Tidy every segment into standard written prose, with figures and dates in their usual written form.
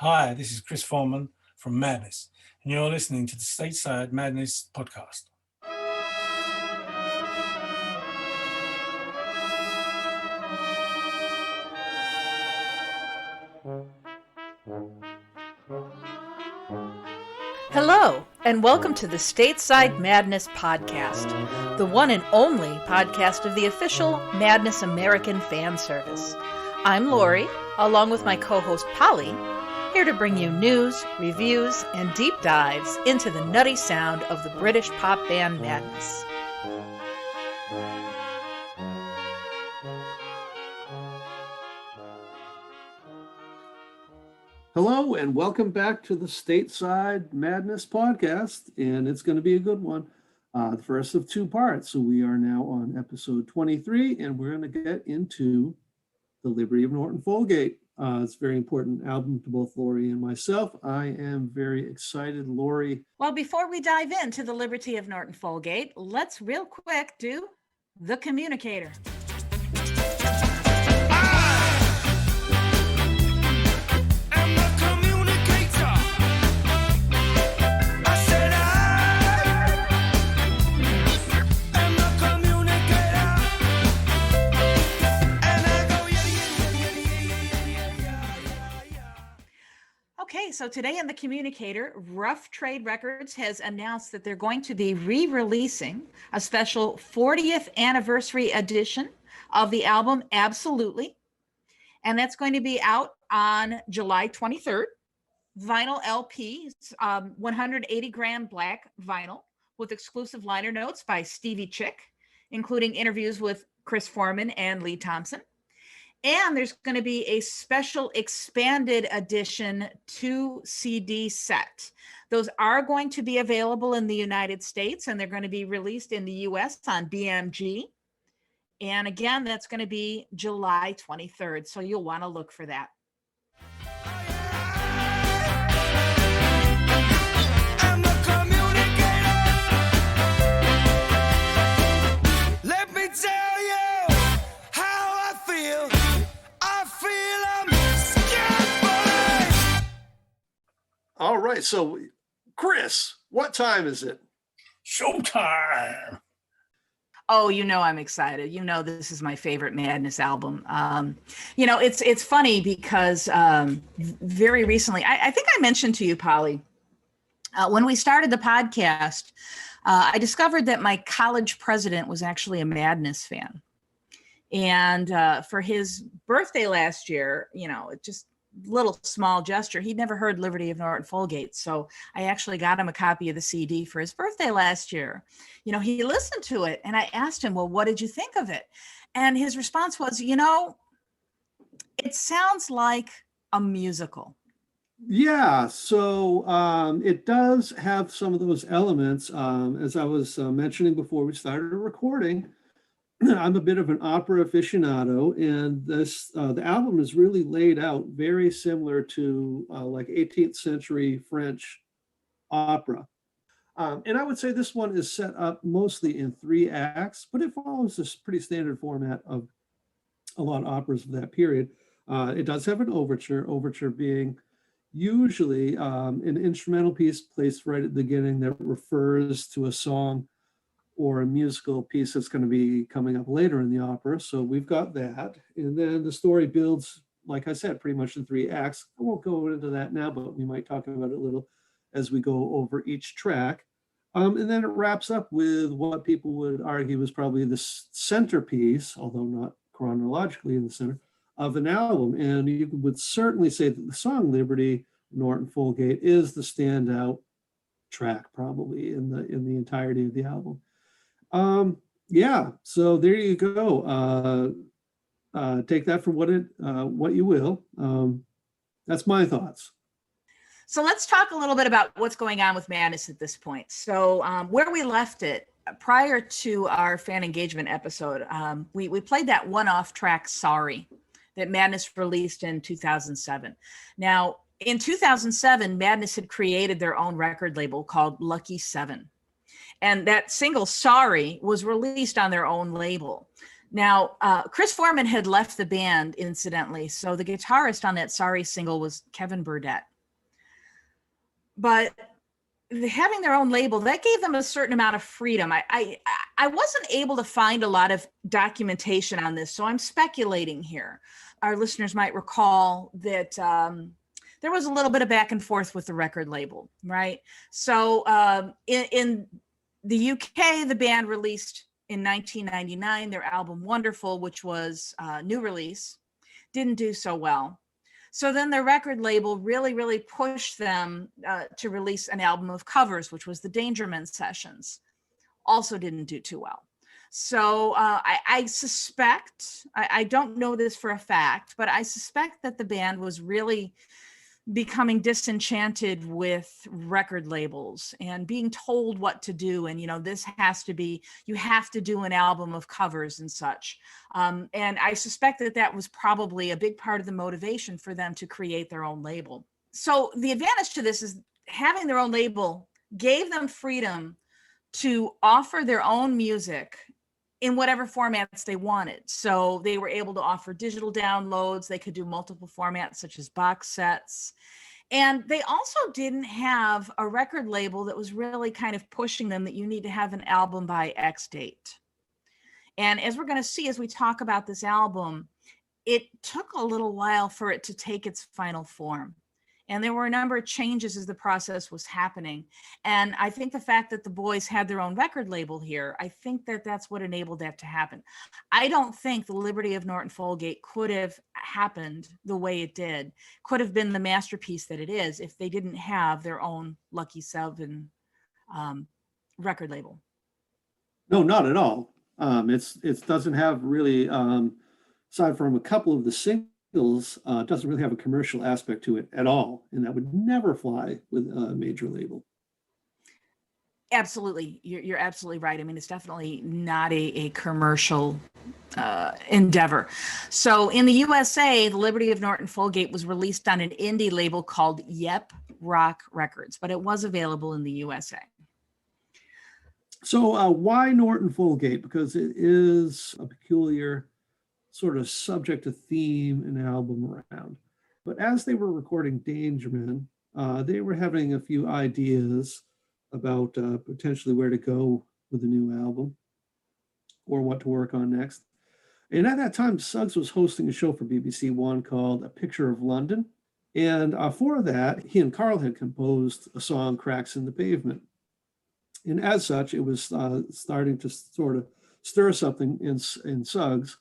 Hi, this is Chris Foreman from Madness, and you're listening to the Stateside Madness podcast. Hello, and welcome to the Stateside Madness podcast, the one and only podcast of the official Madness American fan service. I'm Laurie, along with my co-host Poly, here to bring you news, reviews, and deep dives into the nutty sound of the British pop band Madness. Hello, and welcome back to the Stateside Madness podcast, and it's going to be a good one. The first of two parts. So we are now on episode 23, and we're going to get into the Liberty of Norton Folgate. It's a very important album to both Laurie and myself. I am very excited, Laurie. Well, before we dive into the Liberty of Norton Folgate, let's real quick do the communicator. Okay, so today in the communicator, Rough Trade Records has announced that they're going to be re-releasing a special 40th anniversary edition of the album Absolutely. And that's going to be out on July 23rd. Vinyl LP, 180 gram black vinyl with exclusive liner notes by Stevie Chick, including interviews with Chris Foreman and Lee Thompson. And there's going to be a special expanded edition 2 CD set. Those are going to be available in the United States, and they're going to be released in the US on BMG. And again, that's going to be July 23rd. So you'll want to look for that. All right, so Chris, what time is it? Showtime! Oh, you know I'm excited. You know this is my favorite Madness album. It's funny because very recently, I think I mentioned to you, Polly, when we started the podcast, I discovered that my college president was actually a Madness fan. And for his birthday last year, just little small gesture, he'd never heard Liberty of Norton Folgate, so I actually got him a copy of the CD for his birthday last year. He listened to it, and I asked him, well, what did you think of it? And his response was, it sounds like a musical. Yeah, so it does have some of those elements. As I was mentioning before we started recording, I'm a bit of an opera aficionado, and the album is really laid out very similar to like 18th century French opera. And I would say this one is set up mostly in 3 acts, but it follows this pretty standard format of a lot of operas of that period. It does have an overture being usually an instrumental piece placed right at the beginning that refers to a song or a musical piece that's going to be coming up later in the opera. So we've got that. And then the story builds, like I said, pretty much in 3 acts. I won't go into that now, but we might talk about it a little as we go over each track. And then it wraps up with what people would argue is probably the centerpiece, although not chronologically in the center, of an album. And you would certainly say that the song Liberty Norton Folgate is the standout track probably in the entirety of the album. So there you go. Take that for what you will. That's my thoughts. So let's talk a little bit about what's going on with Madness at this point. So where we left it prior to our fan engagement episode, we played that one-off track, Sorry, that Madness released in 2007. Now, in 2007, Madness had created their own record label called Lucky 7. And that single, Sorry, was released on their own label. Now, Chris Foreman had left the band, incidentally. So the guitarist on that Sorry single was Kevin Burdett. but having their own label, that gave them a certain amount of freedom. I wasn't able to find a lot of documentation on this, so I'm speculating here. Our listeners might recall that there was a little bit of back and forth with the record label, right? So in the UK, the band released in 1999 their album Wonderful, which was a new release, didn't do so well. So then the record label really pushed them to release an album of covers, which was the Dangerman Sessions. Also didn't do too well. So I suspect, I don't know this for a fact, but I suspect that the band was really becoming disenchanted with record labels and being told what to do. And, this has to be, you have to do an album of covers and such. And I suspect that that was probably a big part of the motivation for them to create their own label. So the advantage to this is having their own label gave them freedom to offer their own music in whatever formats they wanted. So they were able to offer digital downloads. They could do multiple formats such as box sets. And they also didn't have a record label that was really kind of pushing them that you need to have an album by X date. And as we're going to see as we talk about this album, it took a little while for it to take its final form. And there were a number of changes as the process was happening. And I think the fact that the boys had their own record label here, I think that that's what enabled that to happen. I don't think the Liberty of Norton Folgate could have happened the way it did, could have been the masterpiece that it is if they didn't have their own Lucky Seven record label. No, not at all. It doesn't have really, aside from a couple of the singles, doesn't really have a commercial aspect to it at all, and that would never fly with a major label. Absolutely, you're absolutely right. I mean, it's definitely not a commercial endeavor. So in the USA, the Liberty of Norton Folgate was released on an indie label called Yep Rock Records, but it was available in the USA. So why Norton Folgate? Because it is a peculiar sort of subject, a theme, an album around. But as they were recording Dangerman, they were having a few ideas about potentially where to go with the new album or what to work on next. And at that time, Suggs was hosting a show for BBC One called A Picture of London. And for that, he and Carl had composed a song, Cracks in the Pavement. And as such, it was starting to sort of stir something in Suggs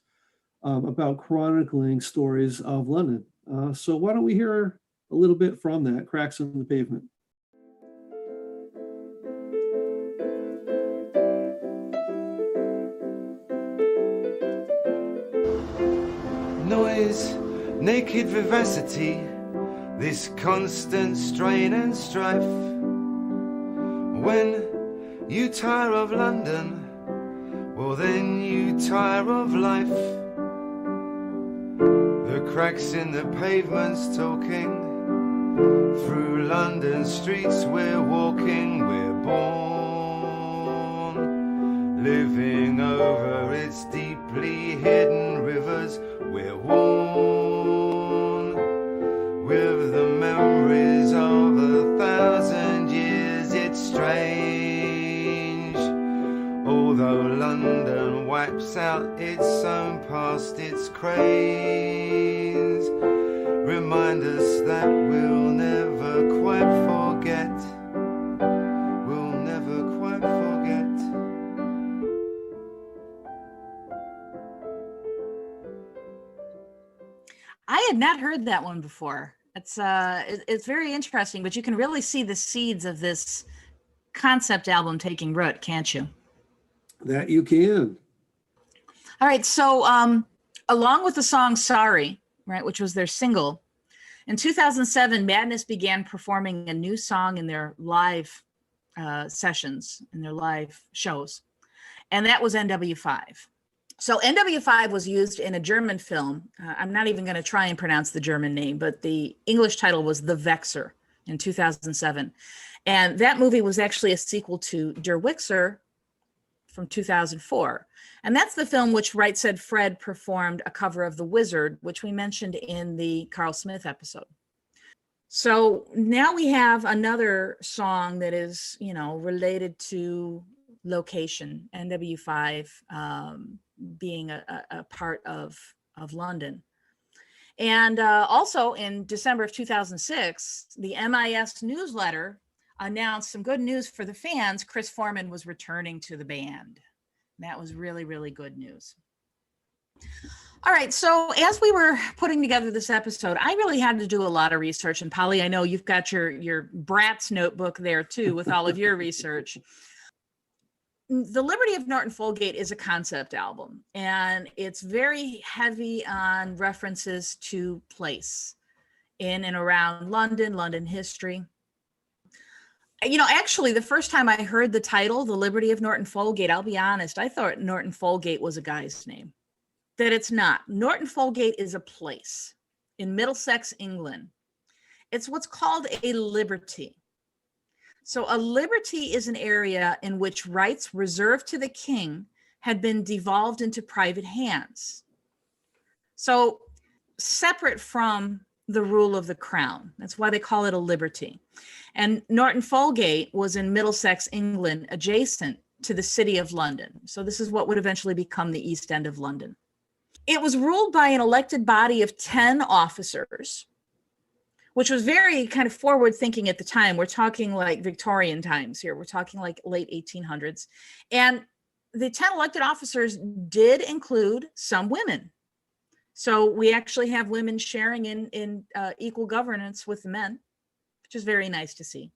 about chronicling stories of London. So why don't we hear a little bit from that, Cracks in the Pavement. Noise, naked vivacity, this constant strain and strife. When you tire of London, well then you tire of life. The cracks in the pavements talking, through London streets we're walking, we're born, living over its deeply hidden rivers, we're worn, with the memories of 1,000 years. It's strange, although London wipes out its own past, its craze remind us that we'll never quite forget, we'll never quite forget. I had not heard that one before. It's very interesting, but you can really see the seeds of this concept album taking root, can't you? That you can. All right, so along with the song Sorry, right, which was their single, in 2007, Madness began performing a new song in their live sessions, in their live shows, and that was NW5. So NW5 was used in a German film. I'm not even going to try and pronounce the German name, but the English title was The Vexer in 2007. And that movie was actually a sequel to Der Wixxer from 2004. And that's the film which Right Said Fred performed a cover of The Wizard, which we mentioned in the Carl Smith episode. So now we have another song that is, related to location, NW5 being a part of London. And also in December of 2006, the MIS newsletter announced some good news for the fans. Chris Foreman was returning to the band. That was really, really good news. All right, so as we were putting together this episode, I really had to do a lot of research. And Polly, I know you've got your Bratz notebook there too with all of your research. The Liberty of Norton Folgate is a concept album, and it's very heavy on references to place in and around London history. Actually, the first time I heard the title, The Liberty of Norton Folgate, I'll be honest, I thought Norton Folgate was a guy's name. That it's not. Norton Folgate is a place in Middlesex, England. It's what's called a liberty. So a liberty is an area in which rights reserved to the king had been devolved into private hands. So separate from the rule of the crown. That's why they call it a liberty. And Norton Folgate was in Middlesex, England, adjacent to the city of London. So this is what would eventually become the East End of London. It was ruled by an elected body of 10 officers, which was very kind of forward thinking at the time. We're talking like Victorian times here. We're talking like late 1800s. And the 10 elected officers did include some women. So we actually have women sharing in equal governance with the men, which is very nice to see.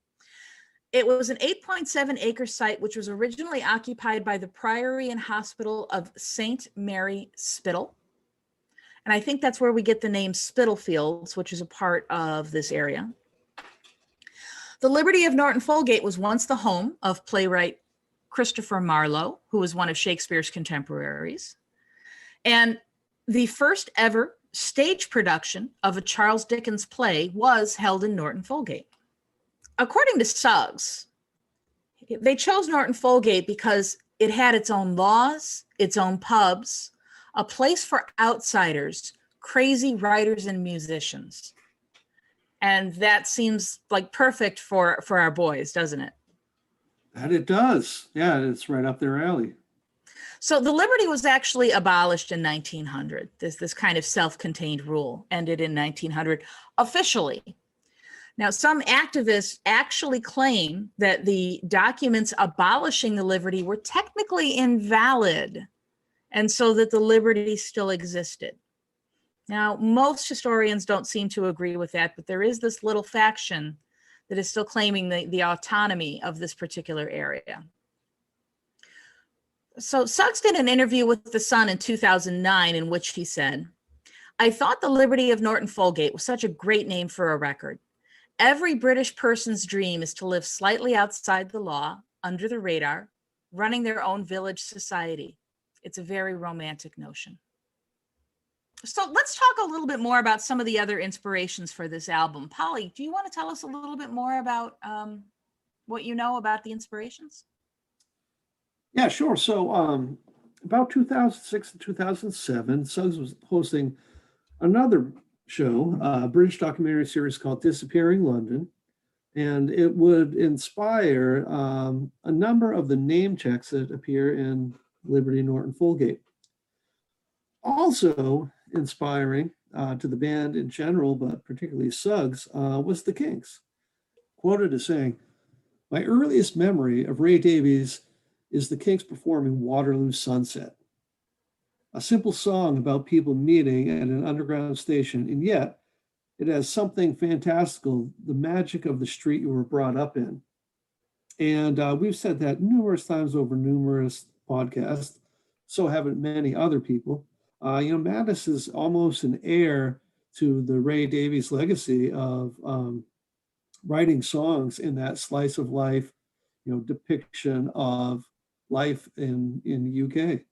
It was an 8.7 acre site, which was originally occupied by the Priory and Hospital of St. Mary Spittal. And I think that's where we get the name Spitalfields, which is a part of this area. The Liberty of Norton Folgate was once the home of playwright Christopher Marlowe, who was one of Shakespeare's contemporaries. And the first ever stage production of a Charles Dickens play was held in Norton Folgate. According to Suggs, they chose Norton Folgate because it had its own laws, its own pubs, a place for outsiders, crazy writers and musicians. And that seems like perfect for our boys, doesn't it? That it does. Yeah, it's right up their alley. So the Liberty was actually abolished in 1900. This kind of self-contained rule ended in 1900 officially. Now, some activists actually claim that the documents abolishing the Liberty were technically invalid, and so that the Liberty still existed. Now, most historians don't seem to agree with that, but there is this little faction that is still claiming the autonomy of this particular area. So Suggs did an interview with The Sun in 2009 in which he said, "I thought the Liberty of Norton Folgate was such a great name for a record. Every British person's dream is to live slightly outside the law, under the radar, running their own village society. It's a very romantic notion." So let's talk a little bit more about some of the other inspirations for this album. Polly, do you want to tell us a little bit more about what you know about the inspirations? Yeah, sure. So about 2006 and 2007, Suggs was hosting another show, a British documentary series called Disappearing London. And it would inspire a number of the name checks that appear in Liberty Norton Folgate. Also inspiring to the band in general, but particularly Suggs, was the Kinks. Quoted as saying, "My earliest memory of Ray Davies is the Kinks performing Waterloo Sunset, a simple song about people meeting at an underground station, and yet it has something fantastical, the magic of the street you were brought up in." And we've said that numerous times over numerous podcasts, so haven't many other people. Madness is almost an heir to the Ray Davies legacy of writing songs in that slice of life, depiction of life in the UK.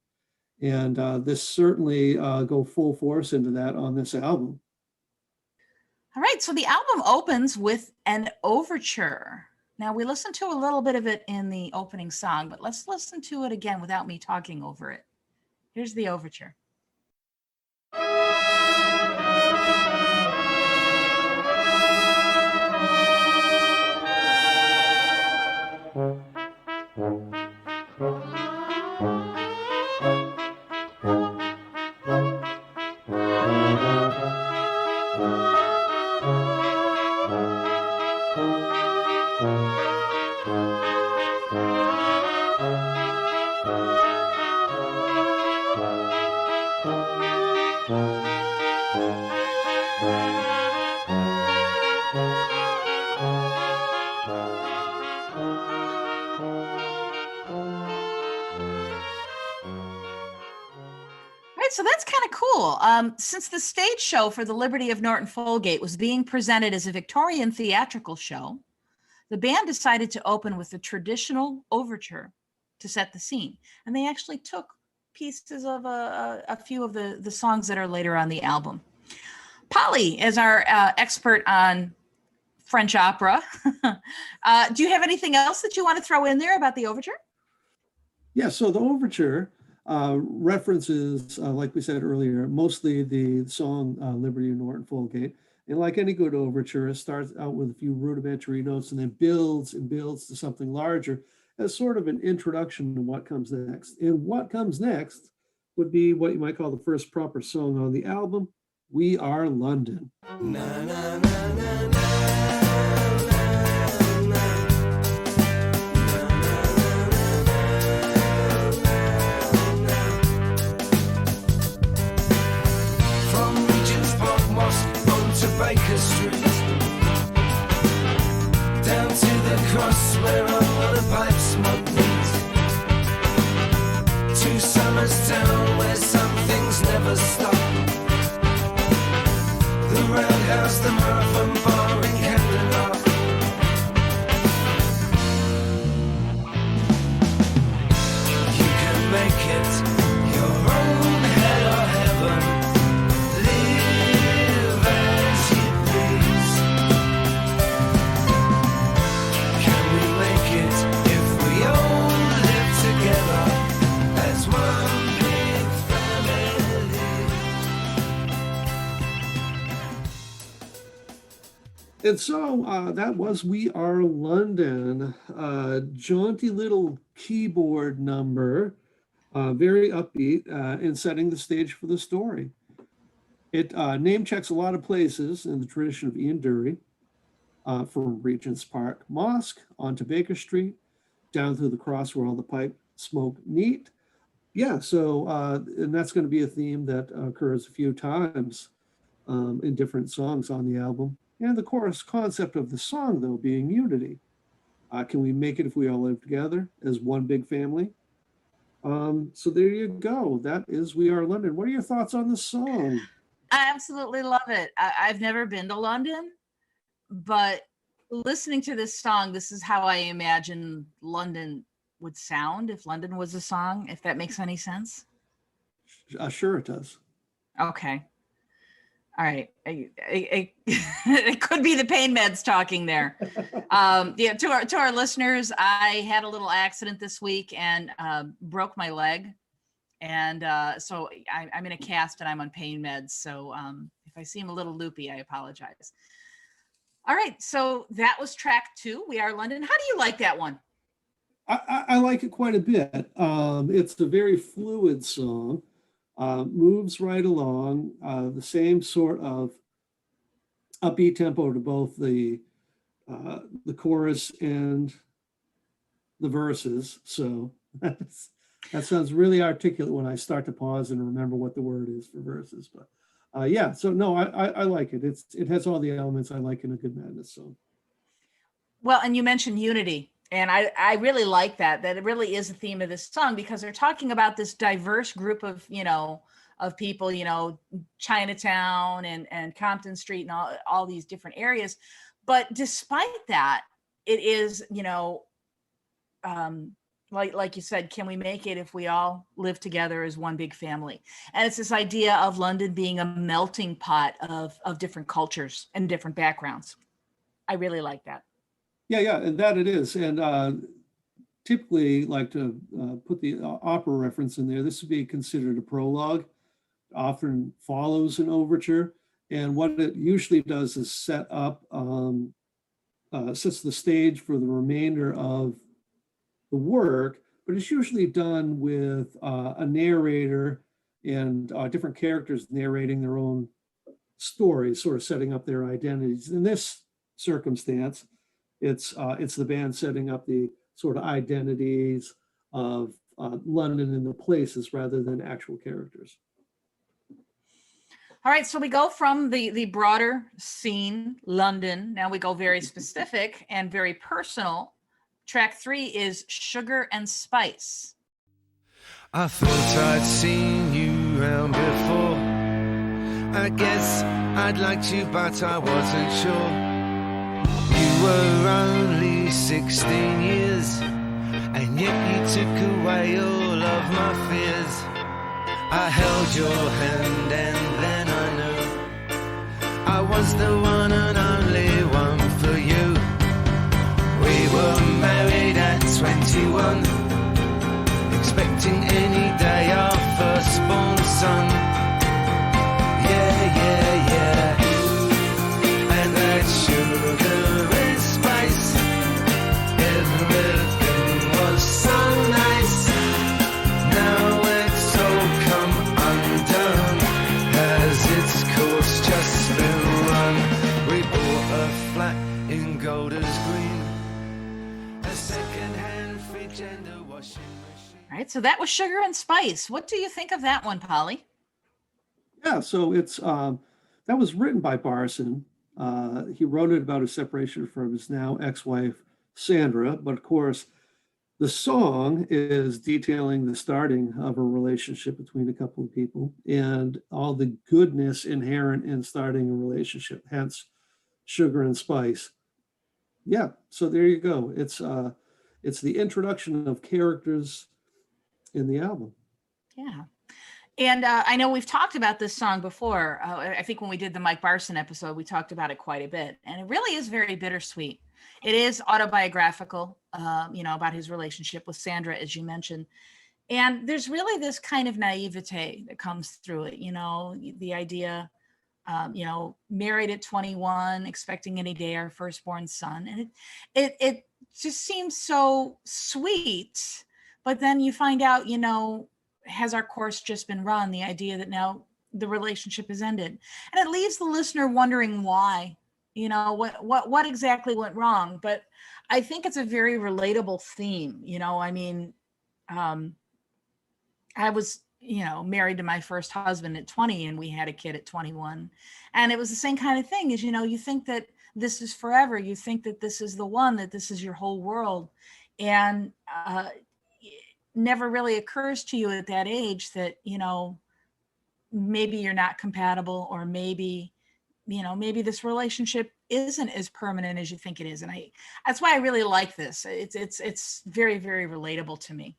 And this certainly go full force into that on this album. All right, so the album opens with an overture. Now, we listened to a little bit of it in the opening song, but let's listen to it again without me talking over it. Here's the overture. so that's kind of cool. Since the stage show for the Liberty of Norton Folgate was being presented as a Victorian theatrical show, the band decided to open with a traditional overture to set the scene. And they actually took pieces of a few of the songs that are later on the album. Polly, as our expert on French opera, do you have anything else that you want to throw in there about the overture? Yeah, so the overture references, like we said earlier, mostly the song Liberty of Norton Folgate. And like any good overture, it starts out with a few rudimentary notes and then builds and builds to something larger as sort of an introduction to what comes next. And what comes next would be what you might call the first proper song on the album, We Are London. Na, na, na, na, na. Baker Street, down to the cross where all the pipes smoke meet, to Somers Town where some things never stop, the Roundhouse, the Marathon Bar in Camden Lock. You can make it your own hell or heaven. And so that was We Are London, jaunty little keyboard number, very upbeat and setting the stage for the story. It name checks a lot of places in the tradition of Ian Dury, from Regent's Park Mosque onto Baker Street, down through the cross where all the pipe smoke meet. Yeah, so, and that's going to be a theme that occurs a few times in different songs on the album. And the chorus concept of the song, though, being unity. Can we make it if we all live together as one big family? So there you go. That is We Are London. What are your thoughts on the song? I absolutely love it. I've never been to London, but listening to this song, this is how I imagine London would sound if London was a song, if that makes any sense. Sure it does. Okay. All right. It could be the pain meds talking there. Yeah, to our listeners, I had a little accident this week and broke my leg. And so I'm in a cast and I'm on pain meds. So if I seem a little loopy, I apologize. All right. So that was track 2, We Are London. How do you like that one? I like it quite a bit. It's a very fluid song. Moves right along, the same sort of upbeat tempo to both the chorus and the verses. So that sounds really articulate when I start to pause and remember what the word is for verses. But yeah, so no, I like it. It has all the elements I like in a good Madness song. Well, and you mentioned unity. And I really like that it really is a theme of this song, because they're talking about this diverse group of, of people, Chinatown and Compton Street and all these different areas. But despite that, it is, like you said, can we make it if we all live together as one big family? And it's this idea of London being a melting pot of different cultures and different backgrounds. I really like that. Yeah, and that it is. And typically like to put the opera reference in there. This would be considered a prologue, often follows an overture. And what it usually does is set up, sets the stage for the remainder of the work, but it's usually done with a narrator and different characters narrating their own stories, sort of setting up their identities. In this circumstance, it's the band setting up the sort of identities of London and the places rather than actual characters. All right, so we go from the broader scene, London. Now we go very specific and very personal. Track 3 is Sugar and Spice. I thought I'd seen you around before. I guess I'd liked you, but I wasn't sure. You were only 16 years, and yet you took away all of my fears. I held your hand and then I knew I was the one and only one for you. We were married at 21, expecting any day our firstborn son. Yeah, yeah, yeah. And that sugar and spice, everything was so nice. Now it's all come undone, as its course just been run. We bought a flat in Golders Green, a second-hand fridge and a washing machine. All right, so that was Sugar and Spice. What do you think of that one, Polly? Yeah, so it's that was written by Barson. He wrote it about his separation from his now ex-wife, Sandra. But of course, the song is detailing the starting of a relationship between a couple of people and all the goodness inherent in starting a relationship, hence Sugar and Spice. Yeah, so there you go. It's the introduction of characters in the album. Yeah. And I know we've talked about this song before. I think when we did the Mike Barson episode, we talked about it quite a bit. And it really is very bittersweet. It is autobiographical, about his relationship with Sandra, as you mentioned. And there's really this kind of naivete that comes through it, the idea, married at 21, expecting any day our firstborn son. And it just seems so sweet. But then you find out, has our course just been run? The idea that now the relationship has ended, and it leaves the listener wondering why, what exactly went wrong. But I think it's a very relatable theme. I was, married to my first husband at 20, and we had a kid at 21, and it was the same kind of thing. As you think that this is forever, you think that this is the one, that this is your whole world, and never really occurs to you at that age that, maybe you're not compatible, or maybe this relationship isn't as permanent as you think it is. And that's why I really like this. It's very, very relatable to me.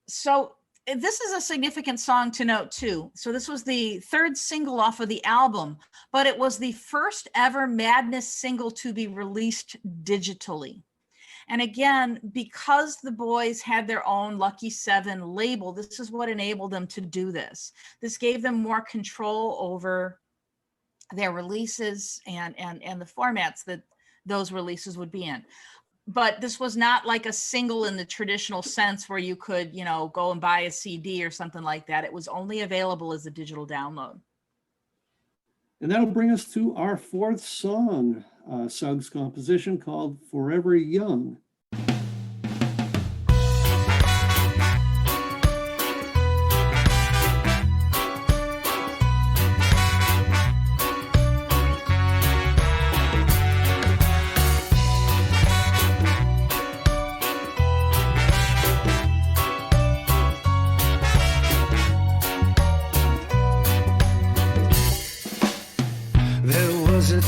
So this is a significant song to note too. So this was the third single off of the album, but it was the first ever Madness single to be released digitally. And again, because the boys had their own Lucky 7 label, this is what enabled them to do this. This gave them more control over their releases and the formats that those releases would be in. But this was not like a single in the traditional sense where you could, go and buy a CD or something like that. It was only available as a digital download. And that'll bring us to our fourth song, Suggs' composition called Forever Young.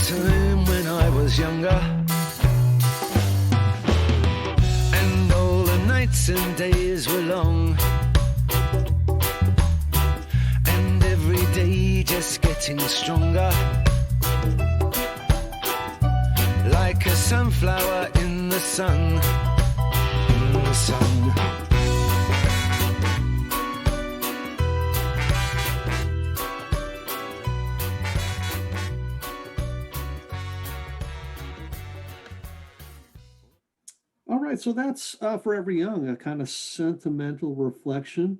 Time when I was younger, and all the nights and days were long, and every day just getting stronger, like a sunflower in the sun, in the sun. All right, so that's Forever Young, a kind of sentimental reflection.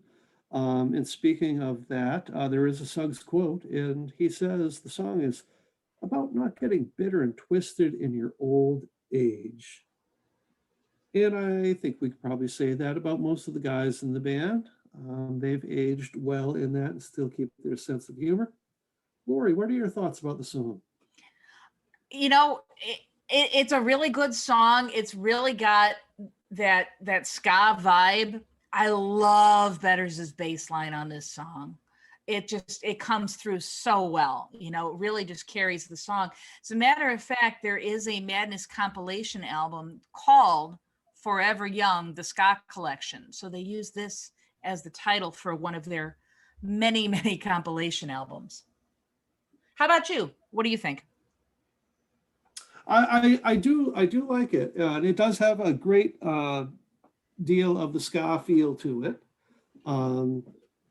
And speaking of that, there is a Suggs quote, and he says the song is about not getting bitter and twisted in your old age. And I think we could probably say that about most of the guys in the band. They've aged well in that and still keep their sense of humor. Laurie, what are your thoughts about the song? It's a really good song. It's really got that ska vibe. I love Betters' bass line on this song. It comes through so well, it really just carries the song. As a matter of fact, there is a Madness compilation album called Forever Young, the Ska Collection. So they use this as the title for one of their many, many compilation albums. How about you? What do you think? I do like it, and it does have a great deal of the ska feel to it. And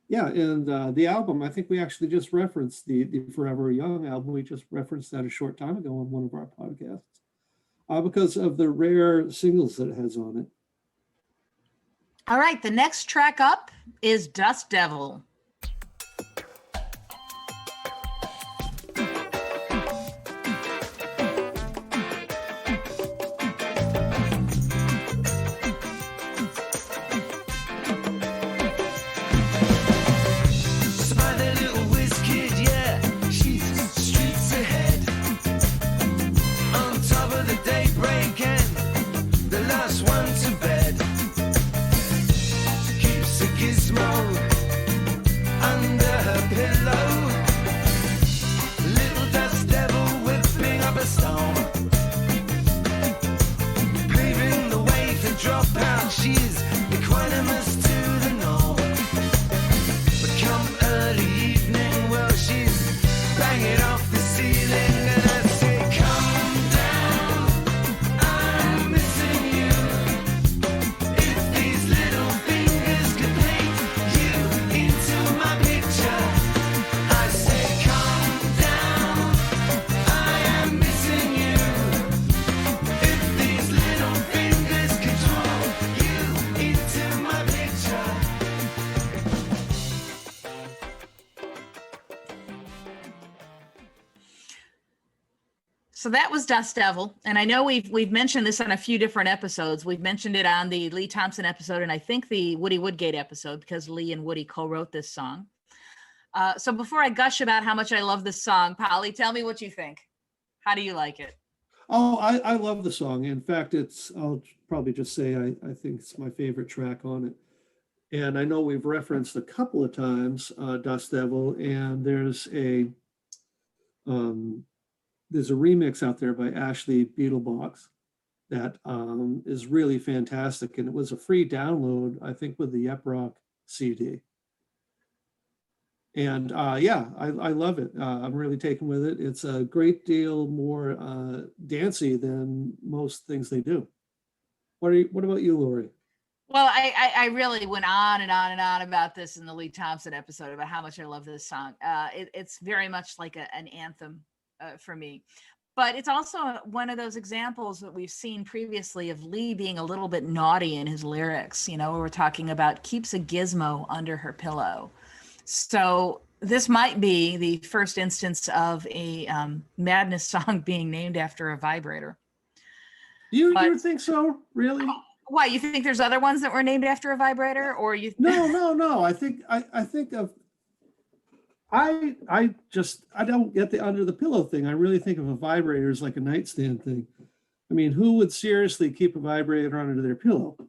the album, I think we actually just referenced the Forever Young album. We just referenced that a short time ago on one of our podcasts because of the rare singles that it has on it. All right, the next track up is Dust Devil. So that was Dust Devil. And I know we've mentioned this on a few different episodes. We've mentioned it on the Lee Thompson episode, and I think the Woody Woodgate episode, because Lee and Woody co-wrote this song. So before I gush about how much I love this song, Polly, tell me what you think. How do you like it? Oh, I love the song. In fact, I'll probably just say I think it's my favorite track on it. And I know we've referenced a couple of times Dust Devil, and there's a remix out there by Ashley Beetlebox that is really fantastic. And it was a free download, I think, with the Yep Rock CD. And I love it. I'm really taken with it. It's a great deal more dancey than most things they do. What about you, Laurie? Well, I really went on and on and on about this in the Lee Thompson episode about how much I love this song. It's very much like an anthem for me. But it's also one of those examples that we've seen previously of Lee being a little bit naughty in his lyrics. We're talking about keeps a gizmo under her pillow. So this might be the first instance of a Madness song being named after a vibrator. You think so? Really? Why, you think there's other ones that were named after a vibrator, or you? No. I think I don't get the under the pillow thing. I really think of a vibrator as like a nightstand thing. I mean, who would seriously keep a vibrator under their pillow? I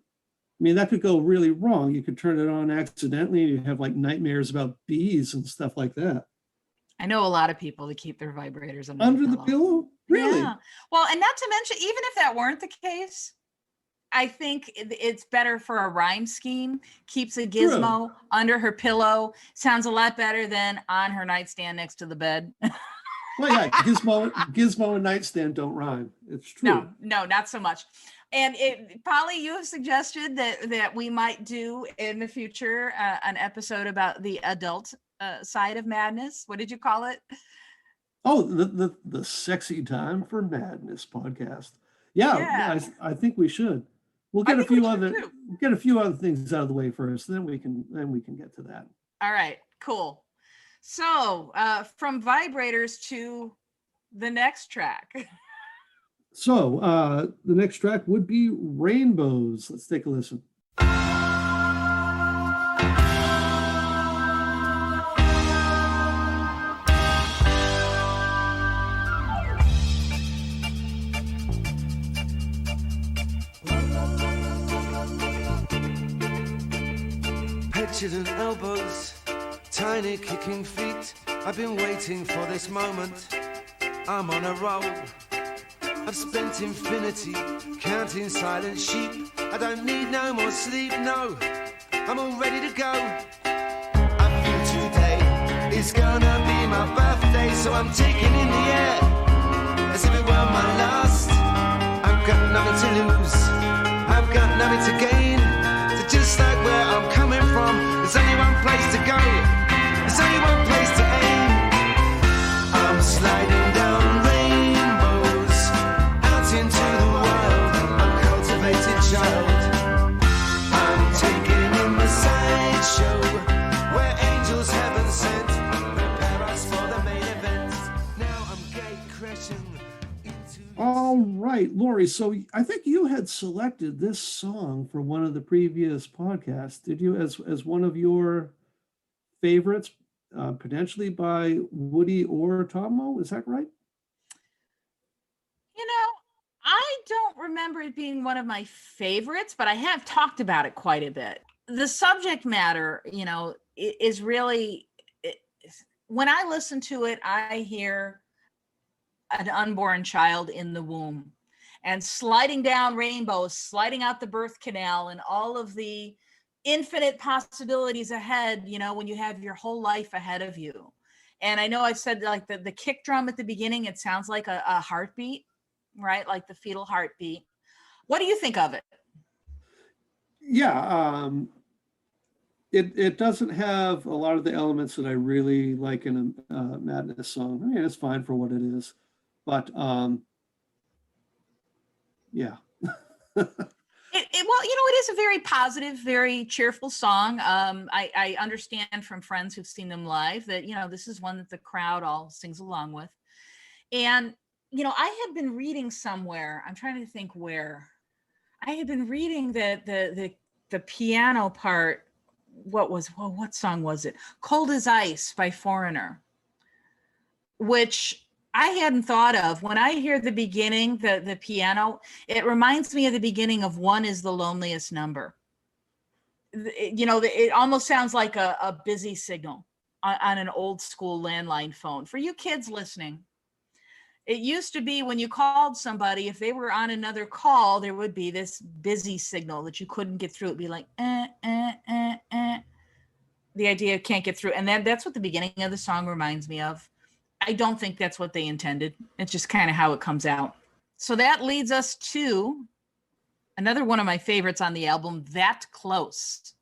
mean, that could go really wrong. You could turn it on accidentally. You have like nightmares about bees and stuff like that. I know a lot of people that keep their vibrators under the pillow. Really? Yeah. Well, and not to mention, even if that weren't the case, I think it's better for a rhyme scheme. Keeps a gizmo under her pillow. Sounds a lot better than on her nightstand next to the bed. Well, yeah, gizmo and nightstand don't rhyme. It's true. No, not so much. And Polly, you have suggested that we might do in the future an episode about the adult side of Madness. What did you call it? Oh, the Sexy Time for Madness podcast. Yeah. I think we should. We'll get a few other things out of the way first, then we can get to that. All right, cool. So from vibrators to the next track. So the next track would be Rainbows. Let's take a listen. flattened elbows, tiny kicking feet. I've been waiting for this moment. I'm on a roll. I've spent infinity counting silent sheep. I don't need no more sleep, no. I'm all ready to go. I feel today is gonna be my birthday, so I'm taking in the air as if it were my last. I've got nothing to lose, I've got nothing to gain. So just like where I'm coming from, there's only one place to go, there's only one place to aim. I'm sliding down rainbows, out into the wild, uncultivated child. I'm taking in the sideshow, where angels heaven sent, prepare us for the main event. Now I'm gate crashing into... All right, Laurie, so I think you had selected this song for one of the previous podcasts, did you, as one of your favorites, potentially by Woody or Tomo, is that right? You know, I don't remember it being one of my favorites, but I have talked about it quite a bit. The subject matter, you know, is really, when I listen to it, I hear an unborn child in the womb and sliding down rainbows, sliding out the birth canal, and all of the infinite possibilities ahead, you know, when you have your whole life ahead of you. And I know I said like the kick drum at the beginning, it sounds like a heartbeat, right? Like the fetal heartbeat. What do you think of it? Yeah, it doesn't have a lot of the elements that I really like in a Madness song. I mean, it's fine for what it is, but yeah. Well, you know, it is a very positive, very cheerful song. I understand from friends who've seen them live that, you know, this is one that the crowd all sings along with. And, you know, I had been reading somewhere, I'm trying to think where, I had been reading that the piano part, what song was it? Cold as Ice by Foreigner, which I hadn't thought of. When I hear the beginning, the piano, it reminds me of the beginning of One is the Loneliest Number. You know, it almost sounds like a busy signal on an old school landline phone. For you kids listening, it used to be when you called somebody, if they were on another call, there would be this busy signal that you couldn't get through. It'd be like, The idea of can't get through. And that's what the beginning of the song reminds me of. I don't think that's what they intended. It's just kind of how it comes out. So that leads us to another one of my favorites on the album, That Close.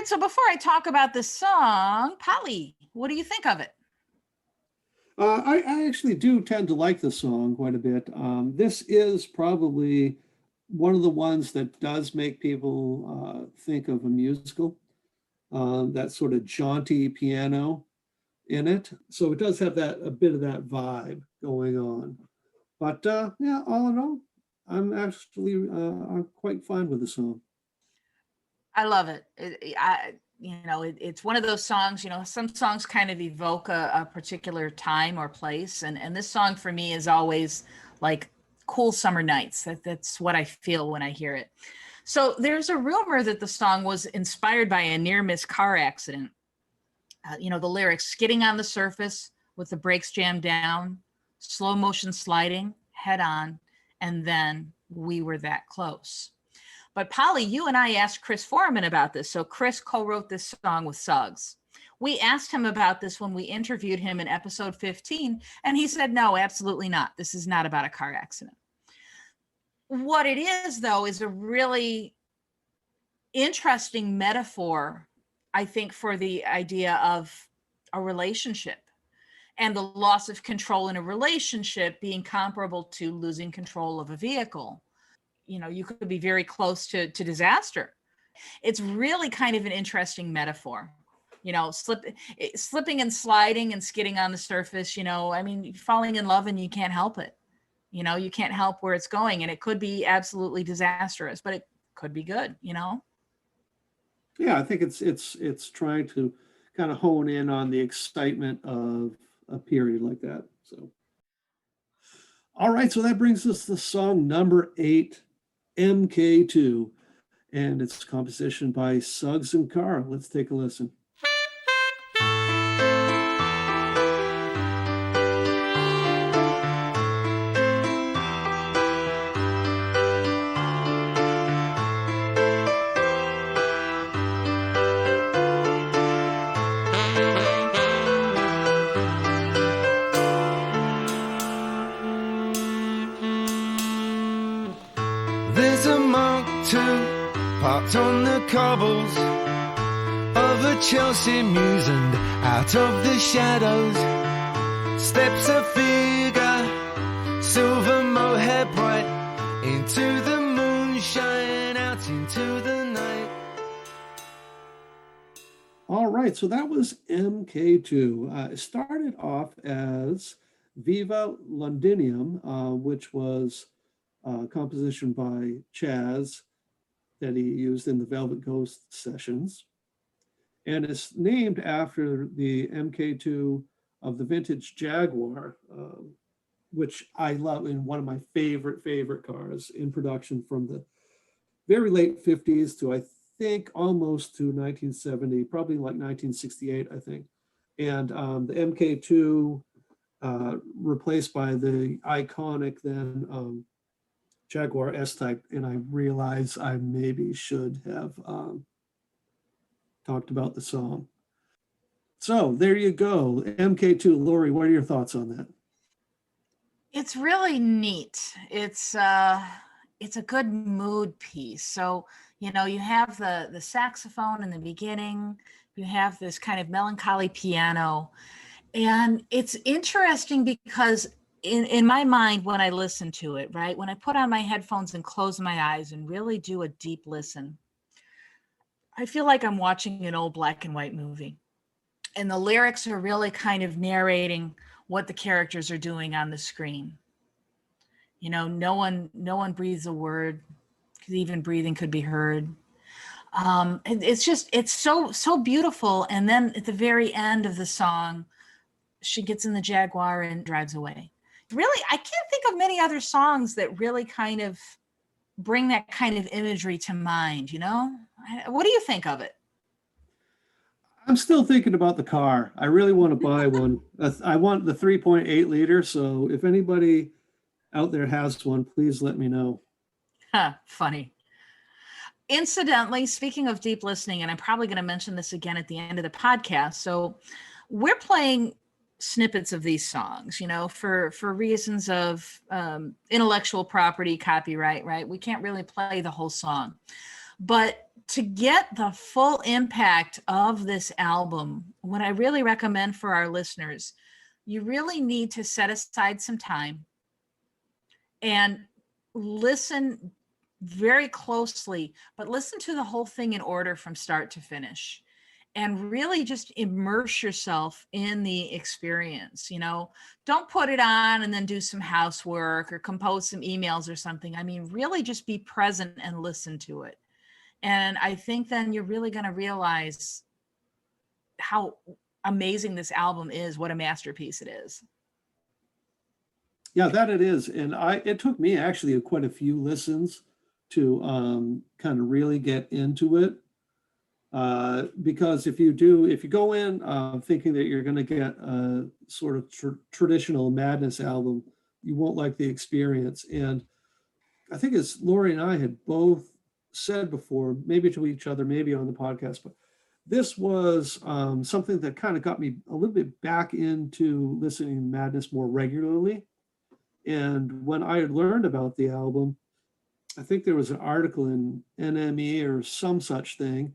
So before I talk about the song, Polly, what do you think of it? I actually do tend to like the song quite a bit. This is probably one of the ones that does make people think of a musical, that sort of jaunty piano in it. So it does have a bit of that vibe going on. But yeah, all in all, I'm actually I'm quite fine with the song. I love it. It's one of those songs, you know, some songs kind of evoke a particular time or place. And this song for me is always like cool summer nights. That's what I feel when I hear it. So there's a rumor that the song was inspired by a near-miss car accident. The lyrics, skidding on the surface with the brakes jammed down, slow motion sliding, head on, and then we were that close. But Polly, you and I asked Chris Foreman about this. So Chris co-wrote this song with Suggs. We asked him about this when we interviewed him in episode 15, and he said, no, absolutely not. This is not about a car accident. What it is, though, is a really interesting metaphor, I think, for the idea of a relationship and the loss of control in a relationship being comparable to losing control of a vehicle. You could be very close to disaster. It's really kind of an interesting metaphor. Slipping and sliding and skidding on the surface, falling in love and you can't help it. You can't help where it's going, and it could be absolutely disastrous, but it could be good, Yeah, I think it's trying to kind of hone in on the excitement of a period like that. So, all right, so that brings us to song number 8, MK2, and it's composition by Suggs and Carr. Let's take a listen. There's a Mark II parked on the cobbles of a Chelsea mews, and out of the shadows steps a figure, silver mohair bright, into the moonshine, out into the night. All right, so that was MK2. It started off as Viva Londinium, which was a composition by Chaz that he used in the Velvet Ghost sessions. And it's named after the MK2 of the vintage Jaguar, which I love, and one of my favorite cars in production from the very late 50s to, I think, almost to 1970, probably like 1968, I think. And the MK2 replaced by the iconic then Jaguar S-Type, and I realize I maybe should have talked about the song. So there you go, MK2. Laurie, what are your thoughts on that? It's really neat. It's a good mood piece. So, you have the saxophone in the beginning, you have this kind of melancholy piano, and it's interesting because in my mind, when I listen to it, right, when I put on my headphones and close my eyes and really do a deep listen, I feel like I'm watching an old black and white movie. And the lyrics are really kind of narrating what the characters are doing on the screen. No one breathes a word, because even breathing could be heard. It's so beautiful. And then at the very end of the song, she gets in the Jaguar and drives away. Really, I can't think of many other songs that really kind of bring that kind of imagery to mind, What do you think of it? I'm still thinking about the car. I really want to buy one. I want the 3.8 liter. So if anybody out there has one, please let me know. Funny. Incidentally, speaking of deep listening, and I'm probably going to mention this again at the end of the podcast. So we're playing snippets of these songs, for reasons of intellectual property, copyright, right? We can't really play the whole song. But to get the full impact of this album, what I really recommend for our listeners, you really need to set aside some time and listen very closely, but listen to the whole thing in order from start to finish. And really just immerse yourself in the experience. Don't put it on and then do some housework or compose some emails or something. I mean, really just be present and listen to it. And I think then you're really going to realize how amazing this album is, what a masterpiece it is. Yeah, that it is. And it took me actually quite a few listens to kind of really get into it. Because if you go in thinking that you're going to get a sort of traditional Madness album, you won't like the experience. And I think as Laurie and I had both said before, maybe to each other, maybe on the podcast, but this was something that kind of got me a little bit back into listening to Madness more regularly. And when I had learned about the album, I think there was an article in NME or some such thing.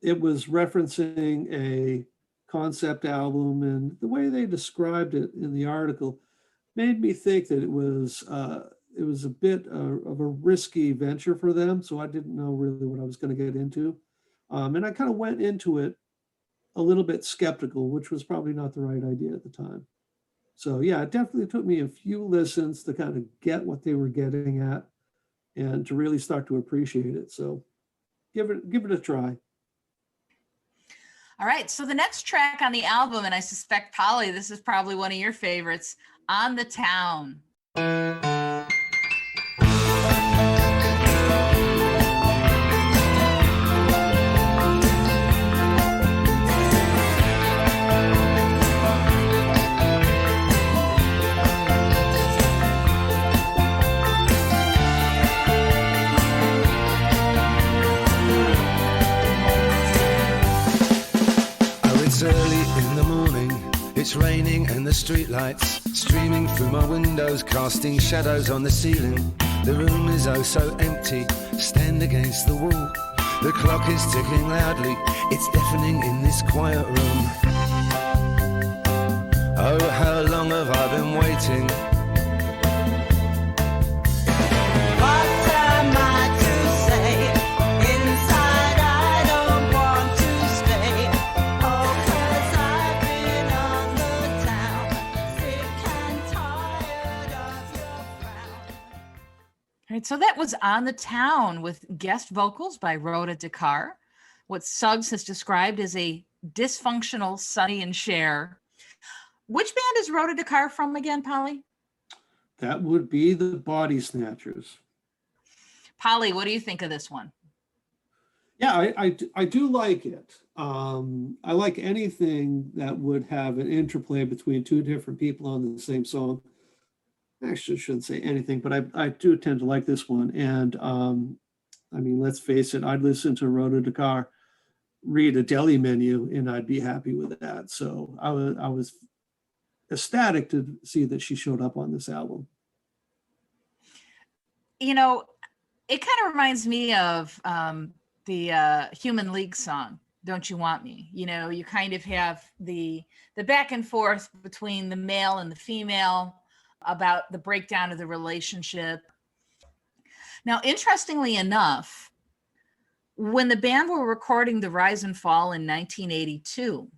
It was referencing a concept album, and the way they described it in the article made me think that it was a bit of a risky venture for them. So I didn't know really what I was going to get into. And I kind of went into it a little bit skeptical, which was probably not the right idea at the time. So yeah, it definitely took me a few listens to kind of get what they were getting at and to really start to appreciate it. So give it a try. All right, so the next track on the album, and I suspect, Polly, this is probably one of your favorites, On the Town. It's early in the morning, it's raining and the streetlights streaming through my windows, casting shadows on the ceiling. The room is oh so empty, stand against the wall. The clock is ticking loudly, it's deafening in this quiet room. Oh, how long have I been waiting? So that was On the Town with guest vocals by Rhoda Dakar, what Suggs has described as a dysfunctional Sonny and Cher. Which band is Rhoda Dakar from again, Polly? That would be the Body Snatchers. Polly, what do you think of this one? Yeah, I do like it. I like anything that would have an interplay between two different people on the same song. Actually, I shouldn't say anything, but I do tend to like this one. And I mean, let's face it, I'd listen to Rhoda Dakar read a deli menu and I'd be happy with that. So I was ecstatic to see that she showed up on this album. You know, it kind of reminds me of the Human League song, Don't You Want Me? You know, you kind of have the back and forth between the male and the female about the breakdown of the relationship. Now, interestingly enough, when the band were recording The Rise and Fall in 1982,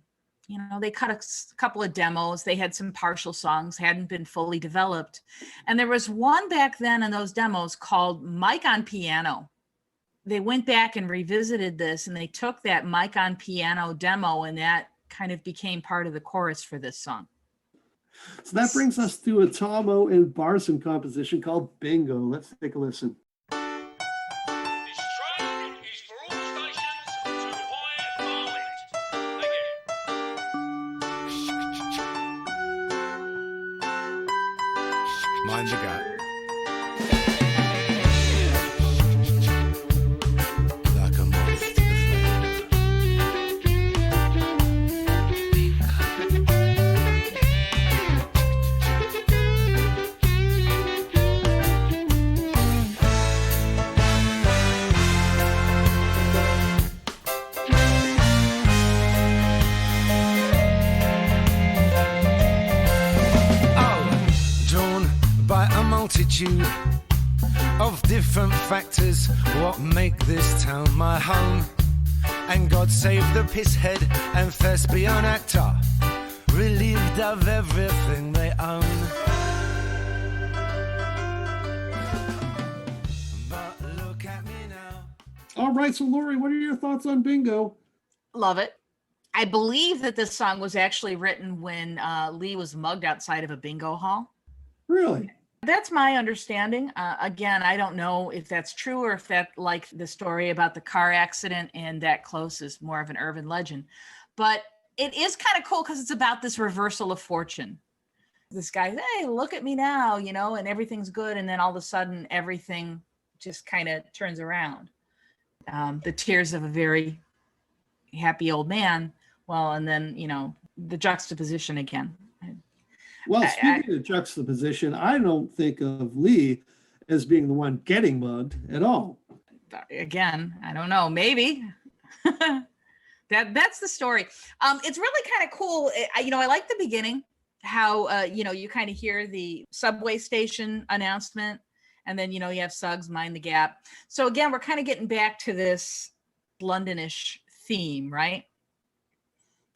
you know, they cut a couple of demos. They had some partial songs, hadn't been fully developed. And there was one back then in those demos called Mike on Piano. They went back and revisited this, and they took that Mike on Piano demo, and that kind of became part of the chorus for this song. So that brings us to a Tomo and Barson composition called Bingo. Let's take a listen. Mind the gap. Like a moth to the flame. Multitude of different factors what make this town my home, and God save the pisshead and thespian actor relieved of everything they own. But look at me now. All right, so Laurie, what are your thoughts on Bingo? Love it. I believe that this song was actually written when Lee was mugged outside of a bingo hall. Really? That's my understanding. Again, I don't know if that's true or if that, like the story about the car accident and that close, is more of an urban legend. But it is kind of cool because it's about this reversal of fortune. This guy, hey, look at me now, you know, and everything's good. And then all of a sudden, everything just kind of turns around. The tears of a very happy old man. Well, and then, the juxtaposition again. Well, speaking of juxtaposition, I don't think of Lee as being the one getting mugged at all. Again, I don't know, maybe. That's the story. It's really kind of cool. I like the beginning, how, you kind of hear the subway station announcement, and then, you have Suggs mind the gap. So again, we're kind of getting back to this Londonish theme, right?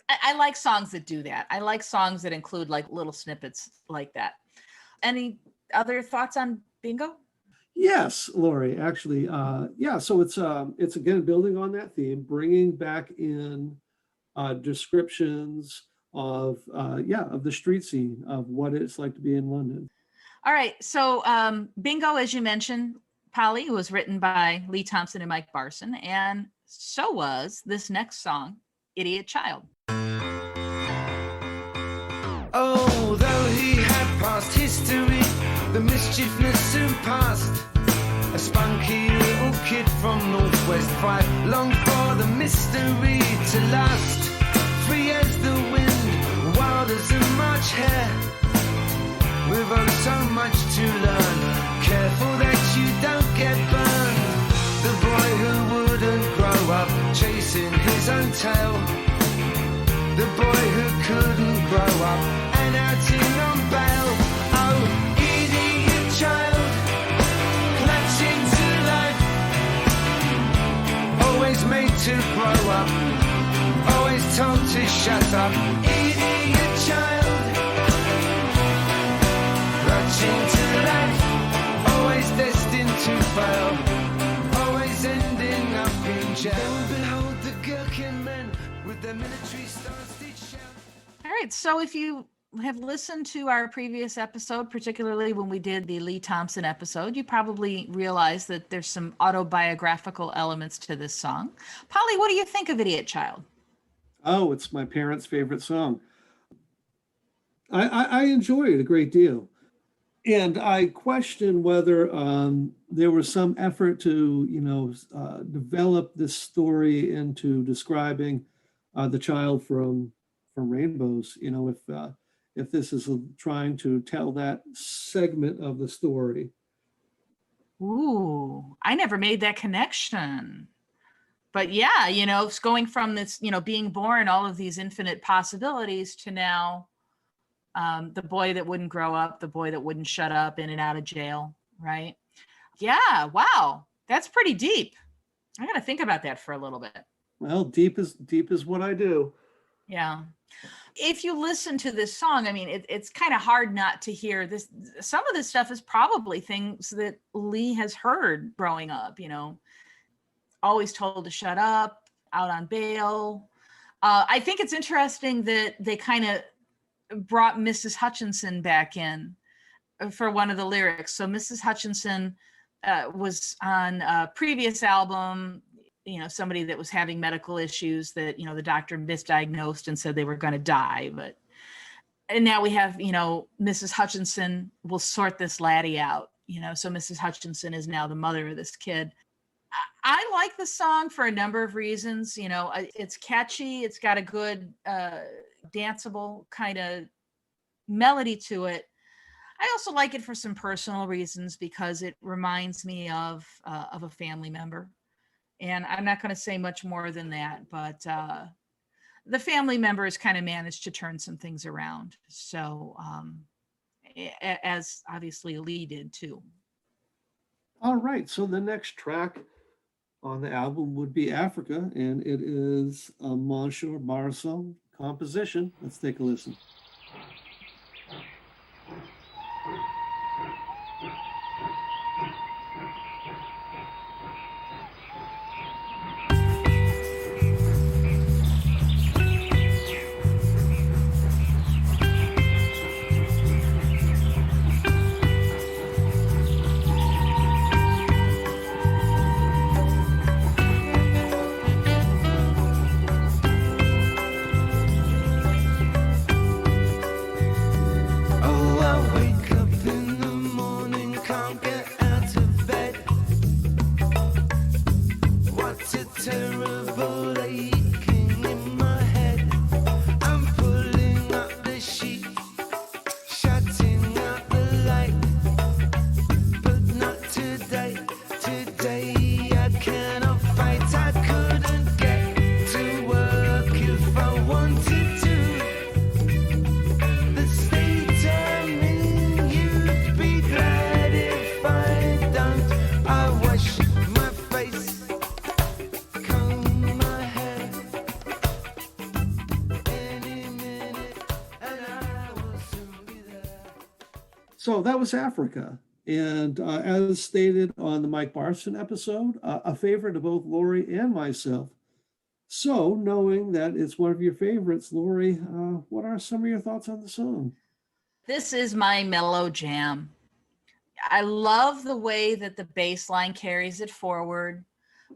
I like songs that do that. I like songs that include like little snippets like that. Any other thoughts on Bingo? Yes, Laurie, actually, yeah. So it's again building on that theme, bringing back in descriptions of the street scene, of what it's like to be in London. All right. So Bingo, as you mentioned, Polly, was written by Lee Thompson and Mike Barson, and so was this next song, Idiot Child. Although he had past history, the mischiefness soon passed. A spunky little kid from Northwest 5 longed for the mystery to last. Free as the wind, wild as a March hare, with oh so much to learn. Careful that you don't get burned. The boy who wouldn't grow up chasing his own tail. The boy who couldn't grow up and acting on bail. Oh, idiot child, clutching to life. Always made to grow up, always told to shut up. Idiot child, clutching to life. Always destined to fail, always ending up in jail. Behold the gherkin men with their military stars did shout. All right. So if you have listened to our previous episode, particularly when we did the Lee Thompson episode, you probably realize that there's some autobiographical elements to this song. Polly, what do you think of Idiot Child? Oh, it's my parents' favorite song. I enjoy it a great deal. And I question whether there was some effort to, develop this story into describing the child from Rainbows. If this is trying to tell that segment of the story. Ooh, I never made that connection. But yeah, it's going from this, being born, all of these infinite possibilities, to now the boy that wouldn't grow up, the boy that wouldn't shut up, in and out of jail, right? Yeah, wow, that's pretty deep. I got to think about that for a little bit. Well, deep is what I do. Yeah. If you listen to this song, I mean, it's kind of hard not to hear this. Some of this stuff is probably things that Lee has heard growing up, always told to shut up, out on bail. I think it's interesting that they kind of brought Mrs. Hutchinson back in for one of the lyrics. So Mrs. Hutchinson was on a previous album, somebody that was having medical issues that, the doctor misdiagnosed and said they were going to die. And now we have, Mrs. Hutchinson will sort this laddie out, so Mrs. Hutchinson is now the mother of this kid. I like the song for a number of reasons. It's catchy. It's got a good danceable kind of melody to it. I also like it for some personal reasons, because it reminds me of a family member. And I'm not going to say much more than that, but the family member has kind of managed to turn some things around. So as obviously Lee did too. All right. So the next track on the album would be Africa, and it is a Monsieur Barson composition. Let's take a listen. So that was Africa. And as stated on the Mike Barston episode, a favorite of both Laurie and myself. So knowing that it's one of your favorites, Laurie, what are some of your thoughts on the song? This is my mellow jam. I love the way that the bass line carries it forward.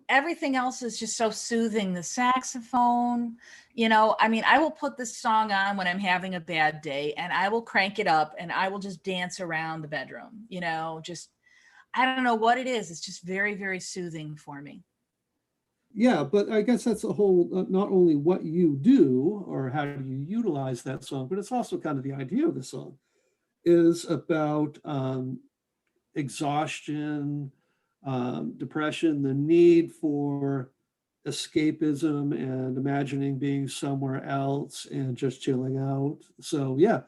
Everything else is just so soothing. The saxophone, I will put this song on when I'm having a bad day and I will crank it up and I will just dance around the bedroom, I don't know what it is. It's just very, very soothing for me. Yeah, but I guess that's a whole, not only what you do or how do you utilize that song, but it's also kind of the idea of the song is about exhaustion, depression, the need for escapism and imagining being somewhere else and just chilling out. So yeah,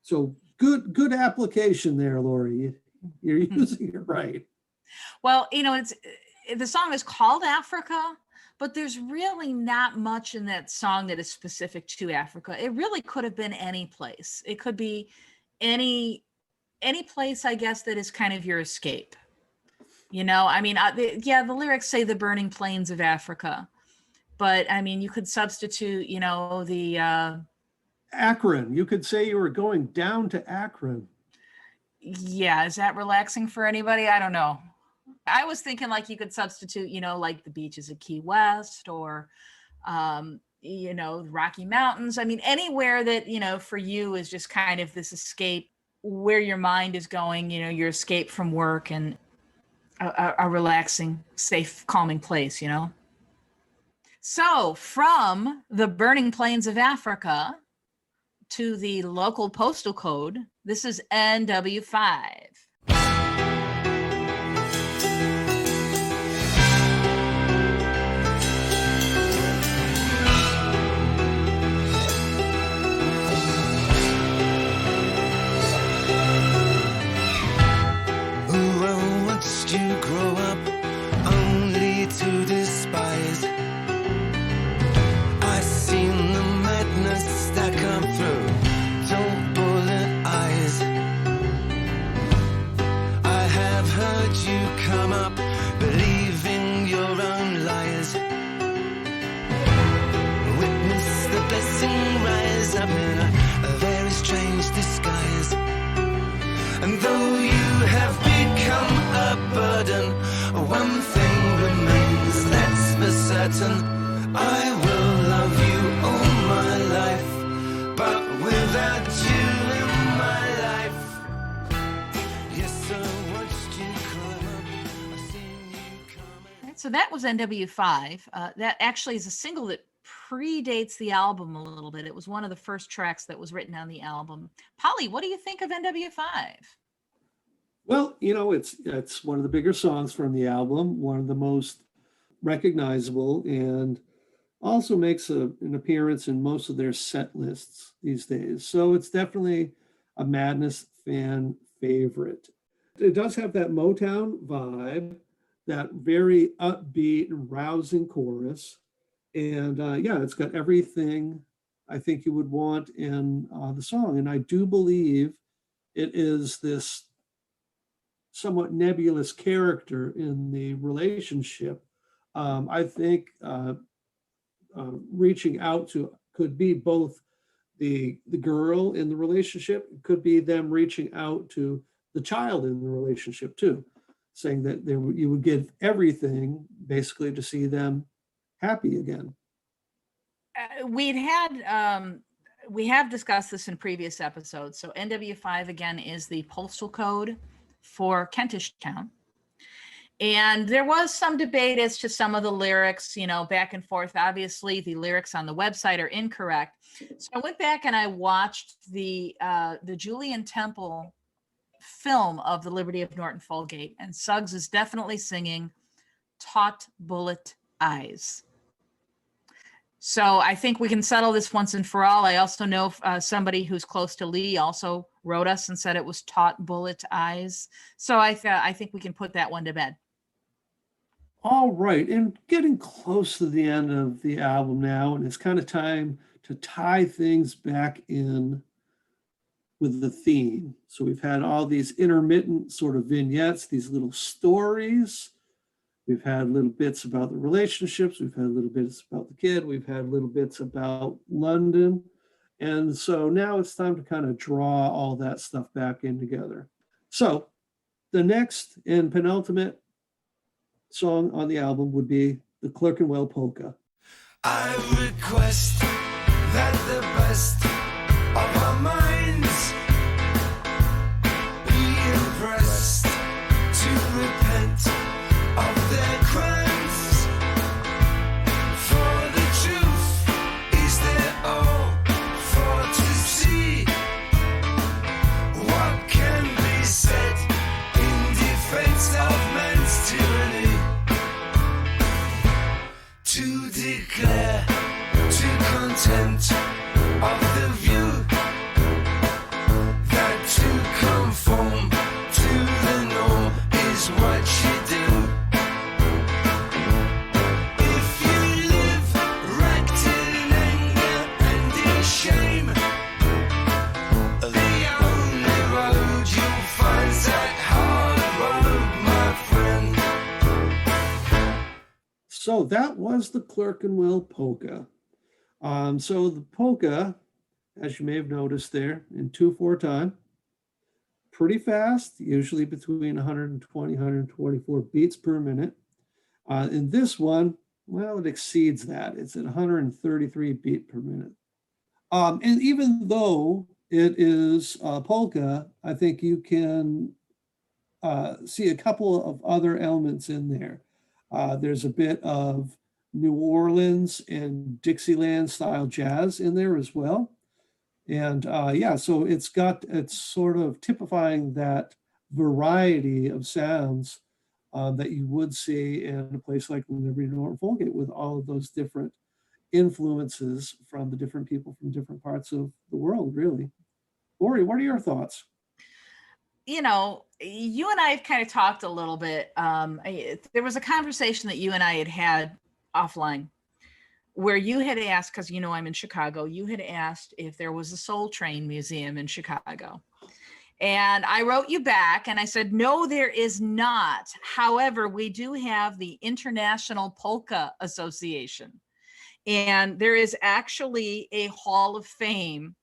so good application there, Laurie. You're using it right. Well, the song is called Africa, but there's really not much in that song that is specific to Africa. It really could have been any place. It could be any place, I guess, that is kind of your escape. The lyrics say the burning plains of Africa, but you could substitute, the Akron. You could say you were going down to Akron. Yeah, is that relaxing for anybody? I don't know. I was thinking like you could substitute, like the beaches of Key West or, Rocky Mountains. Anywhere that, for you is just kind of this escape where your mind is going, your escape from work and a relaxing, safe, calming place, So from the burning plains of Africa to the local postal code, this is NW5. You grow up only to despise. I've seen the madness that come through dull bullet eyes. I have heard you come up believing your own lies. Witness the blessing rise up in a very strange disguise. And though you have become a burden, one thing remains, that's for certain. I will love you all my life, but without you in my life. Yes, I watched you come up, I've seen you come. Right, so that was NW5. That actually is a single that predates the album a little bit. It was one of the first tracks that was written on the album. Polly, what do you think of NW5? Well, it's one of the bigger songs from the album, one of the most recognizable, and also makes an appearance in most of their set lists these days. So it's definitely a Madness fan favorite. It does have that Motown vibe, that very upbeat and rousing chorus. And it's got everything I think you would want in the song. And I do believe it is this somewhat nebulous character in the relationship. I think reaching out to could be both the girl in the relationship, could be them reaching out to the child in the relationship too, saying that you would give everything basically to see them happy again. We have discussed this in previous episodes. So NW5 again is the postal code for Kentish Town. And there was some debate as to some of the lyrics, back and forth. Obviously, the lyrics on the website are incorrect. So I went back and I watched the Julien Temple film of the Liberty of Norton Folgate, and Suggs is definitely singing "Taut Bullet Eyes." So I think we can settle this once and for all. I also know somebody who's close to Lee also wrote us and said it was "Taut Bullet Eyes." So I think we can put that one to bed. All right, and getting close to the end of the album now, and it's kind of time to tie things back in with the theme. So we've had all these intermittent sort of vignettes, these little stories. We've had little bits about the relationships. We've had little bits about the kid. We've had little bits about London. And so now it's time to kind of draw all that stuff back in together. So the next and penultimate song on the album would be the Clerk and Whale polka. I request that the best of our minds be impressed to repent of their crimes. For the truth is there all for to see. What can be said in defense of man's tyranny? To declare to contempt of the view that to conform to the norm is what you do. If you live wrecked in anger and in shame, the only road you'll find's that hard road, my friend. So that was the Clerk and Whale polka. So the polka, as you may have noticed there, in 2/4 time, pretty fast, usually between 120, 124 beats per minute. In this one, well, it exceeds that. It's at 133 beat per minute. And even though it is polka, I think you can see a couple of other elements in there. There's a bit of New Orleans and Dixieland style jazz in there as well. And yeah, so it's sort of typifying that variety of sounds that you would see in a place like Liberty of Norton Folgate, with all of those different influences from the different people from different parts of the world, really. Laurie, what are your thoughts? You know, you and I have kind of talked a little bit. There was a conversation that you and I had offline where you had asked, because you know I'm in Chicago, you had asked if there was a Soul Train museum in Chicago. And I wrote you back and I said, no, there is not. However, we do have the International Polka Association. And there is actually a Hall of Fame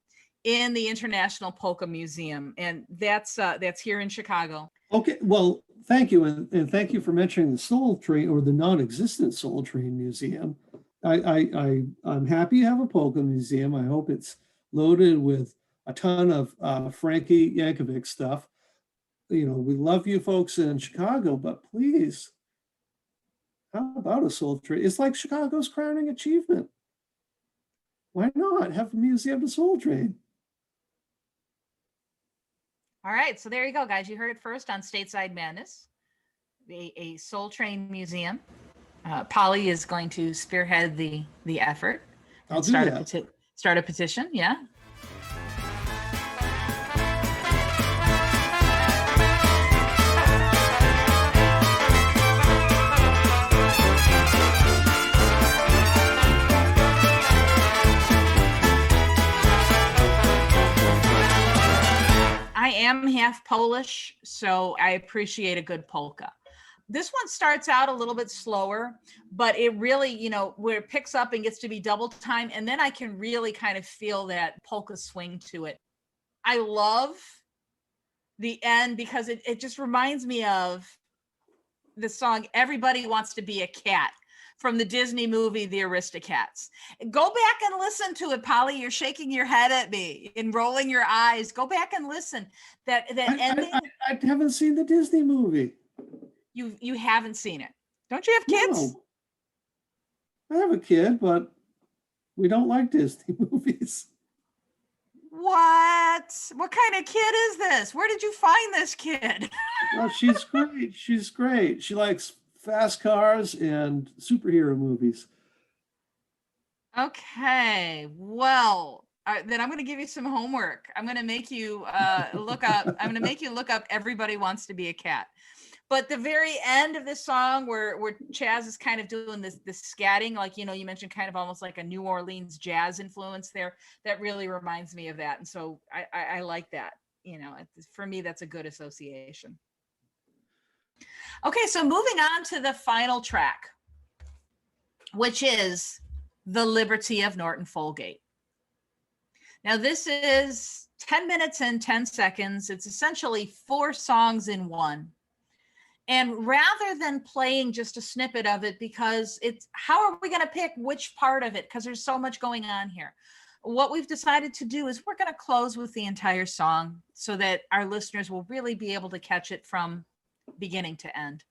in the International Polka Museum. And that's here in Chicago. Okay, well, thank you. And thank you for mentioning the Soul Train, or the non-existent Soul Train Museum. I'm happy you have a polka museum. I hope it's loaded with a ton of Frankie Yankovic stuff. You know, we love you folks in Chicago, but please, how about a Soul Train? It's like Chicago's crowning achievement. Why not have a museum to Soul Train? All right, so there you go, guys. You heard it first on Stateside Madness, a Soul Train museum. Poly is going to spearhead the effort. I'll do that. Start a petition, yeah. I am half Polish, so I appreciate a good polka. This one starts out a little bit slower, but it really, you know, where it picks up and gets to be double time. And then I can really kind of feel that polka swing to it. I love the end because it just reminds me of the song Everybody Wants to Be a Cat from the Disney movie, The Aristocats. Go back and listen to it, Polly. You're shaking your head at me and rolling your eyes. Go back and listen. That ending. I haven't seen the Disney movie. You haven't seen it. Don't you have kids? No. I have a kid, but we don't like Disney movies. What? What kind of kid is this? Where did you find this kid? Well, she's great. She's great. She likes fast cars and superhero movies. Okay. Well, then I'm going to give you some homework. I'm going to make you look up. I'm going to make you look up Everybody Wants to Be a Cat. But the very end of this song where Chaz is kind of doing this scatting, like, you mentioned kind of almost like a New Orleans jazz influence there, that really reminds me of that. And so I like that, for me, that's a good association. Okay, so moving on to the final track, which is The Liberty of Norton Folgate. Now, this is 10 minutes and 10 seconds. It's essentially 4 songs in one. And rather than playing just a snippet of it, because how are we going to pick which part of it? Because there's so much going on here. What we've decided to do is we're going to close with the entire song so that our listeners will really be able to catch it from beginning to end.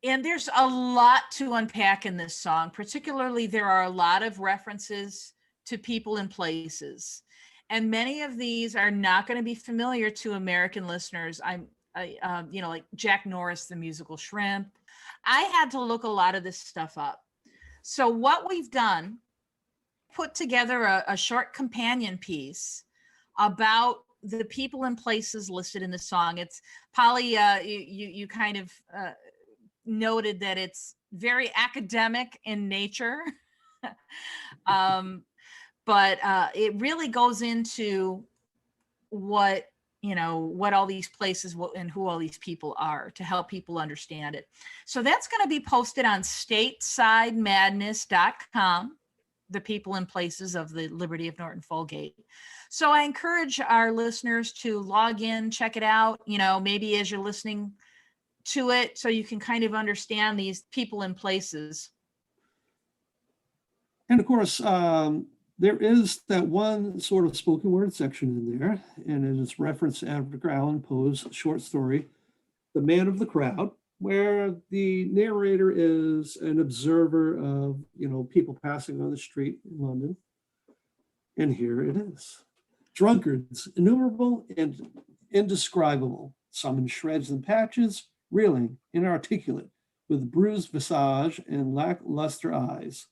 And there's a lot to unpack in this song. Particularly, there are a lot of references to people and places. And many of these are not going to be familiar to American listeners. Like Jack Norris, the musical Shrimp. I had to look a lot of this stuff up. So what we've done, put together a short companion piece about the people and places listed in the song. It's Polly, you kind of noted that it's very academic in nature. But it really goes into what all these places and who all these people are to help people understand it. So that's going to be posted on statesidemadness.com, the people and places of the Liberty of Norton Folgate. So I encourage our listeners to log in, check it out, maybe as you're listening to it, so you can kind of understand these people and places. And of course, there is that one sort of spoken word section in there, and it is referenced to Edgar Allan Poe's short story, The Man of the Crowd, where the narrator is an observer of, people passing on the street in London. And here it is. Drunkards, innumerable and indescribable, some in shreds and patches, reeling, inarticulate, with bruised visage and lackluster eyes,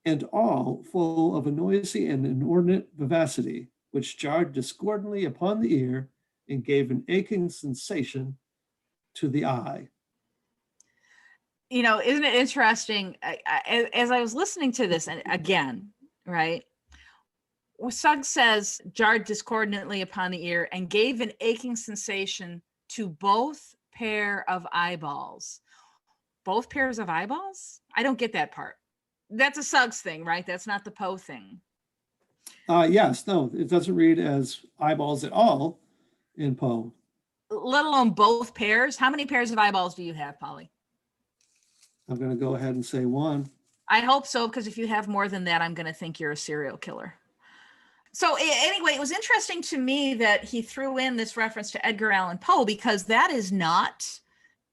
and all full of a noisy and inordinate vivacity, which jarred discordantly upon the ear and gave an aching sensation to the eye. Isn't it interesting? As I was listening to this, and again, right? Suggs says, jarred discordantly upon the ear and gave an aching sensation to both pair of eyeballs. Both pairs of eyeballs? I don't get that part. That's a Suggs thing, right? That's not the Poe thing. Yes, no, it doesn't read as eyeballs at all in Poe. Let alone both pairs. How many pairs of eyeballs do you have, Polly? I'm going to go ahead and say 1. I hope so, because if you have more than that, I'm going to think you're a serial killer. So anyway, it was interesting to me that he threw in this reference to Edgar Allan Poe, because that is not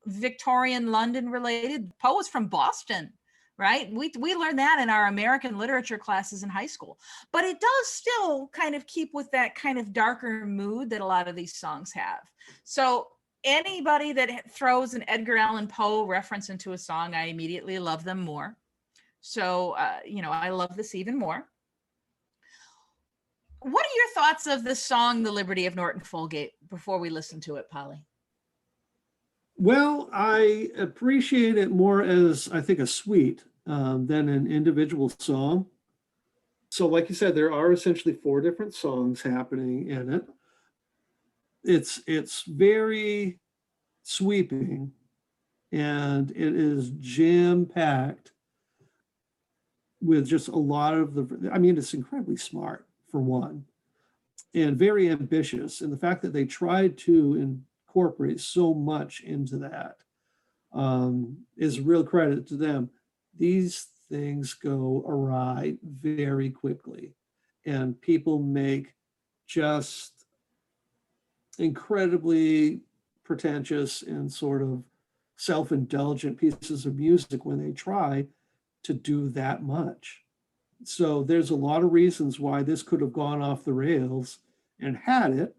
Victorian London related. Poe was from Boston. Right? We learned that in our American literature classes in high school, but it does still kind of keep with that kind of darker mood that a lot of these songs have. So anybody that throws an Edgar Allan Poe reference into a song, I immediately love them more. So, I love this even more. What are your thoughts of the song, The Liberty of Norton Folgate, before we listen to it, Polly? Well, I appreciate it more as, I think, a suite than an individual song. So like you said, there are essentially 4 different songs happening in it. It's very sweeping, and it is jam-packed with just a lot of it's incredibly smart, for one, and very ambitious. And the fact that they tried to incorporate so much into that is a real credit to them. These things go awry very quickly, and people make just incredibly pretentious and sort of self-indulgent pieces of music when they try to do that much. So there's a lot of reasons why this could have gone off the rails, and had it,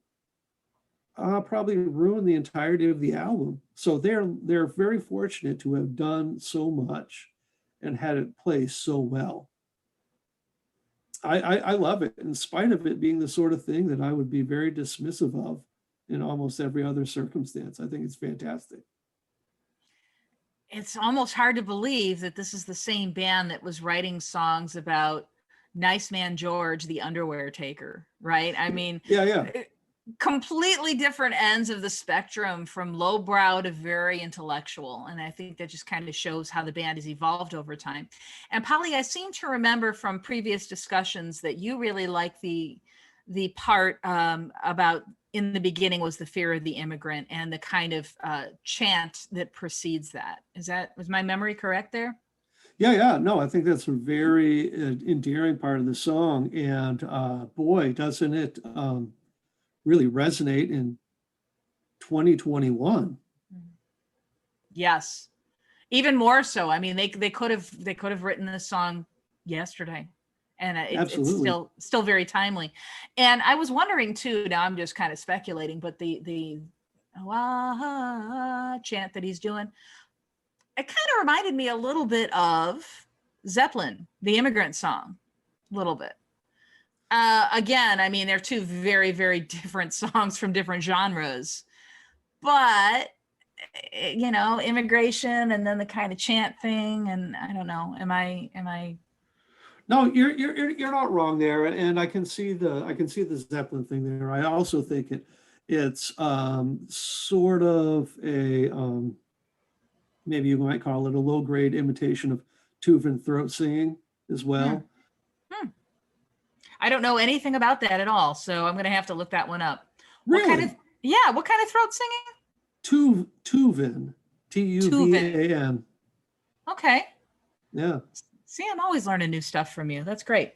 probably ruin the entirety of the album. So they're very fortunate to have done so much and had it play so well. I love it, in spite of it being the sort of thing that I would be very dismissive of in almost every other circumstance. I think it's fantastic. it's almost hard to believe that this is the same band that was writing songs about Nice Man George, the underwear taker, right? I mean, Yeah. completely different ends of the spectrum, from lowbrow to very intellectual. And I think that just kind of shows how the band has evolved over time. And Polly, I seem to remember from previous discussions that you really like the part about in the beginning was the fear of the immigrant and the kind of chant that precedes that. Was my memory correct there? Yeah. No, I think that's a very endearing part of the song. And boy, doesn't it really resonate in 2021. Yes, even more so. I mean, they could have written this song yesterday, and it's still very timely. And I was wondering too. Now I'm just kind of speculating, but the chant that he's doing, it kind of reminded me a little bit of Zeppelin, the Immigrant Song, a little bit. Again, I mean, they're two very, very different songs from different genres, but immigration and then the kind of chant thing, and I don't know. Am I? No, you're not wrong there, and I can see the Zeppelin thing there. I also think it's sort of a maybe you might call it a low grade imitation of Tuvan throat singing as well. I don't know anything about that at all, so I'm going to have to look that one up. Really? What kind of throat singing? Tuvan, Tuvan. Okay. Yeah. See, I'm always learning new stuff from you. That's great.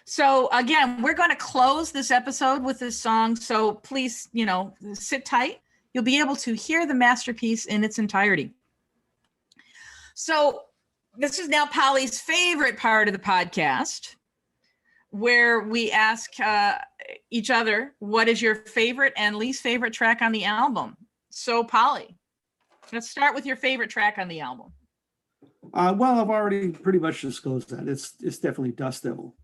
So again, we're going to close this episode with this song. So please, sit tight. You'll be able to hear the masterpiece in its entirety. So this is now Polly's favorite part of the podcast, where we ask each other, what is your favorite and least favorite track on the album? So Polly, let's start with your favorite track on the album. Well, I've already pretty much disclosed that. It's definitely Dust Devil.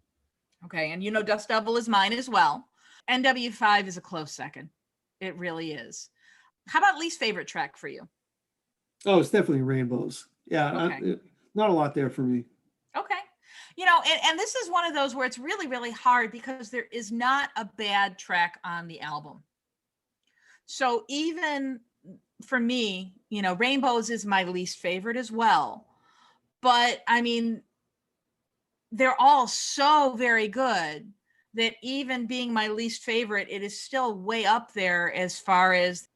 Okay, and Dust Devil is mine as well. NW5 is a close second. It really is. How about least favorite track for you? Oh, it's definitely Rainbows. Yeah, okay. Not a lot there for me. Okay. And this is one of those where it's really, really hard because there is not a bad track on the album. So even for me, Rainbows is my least favorite as well. But I mean, they're all so very good that even being my least favorite, it is still way up there as far as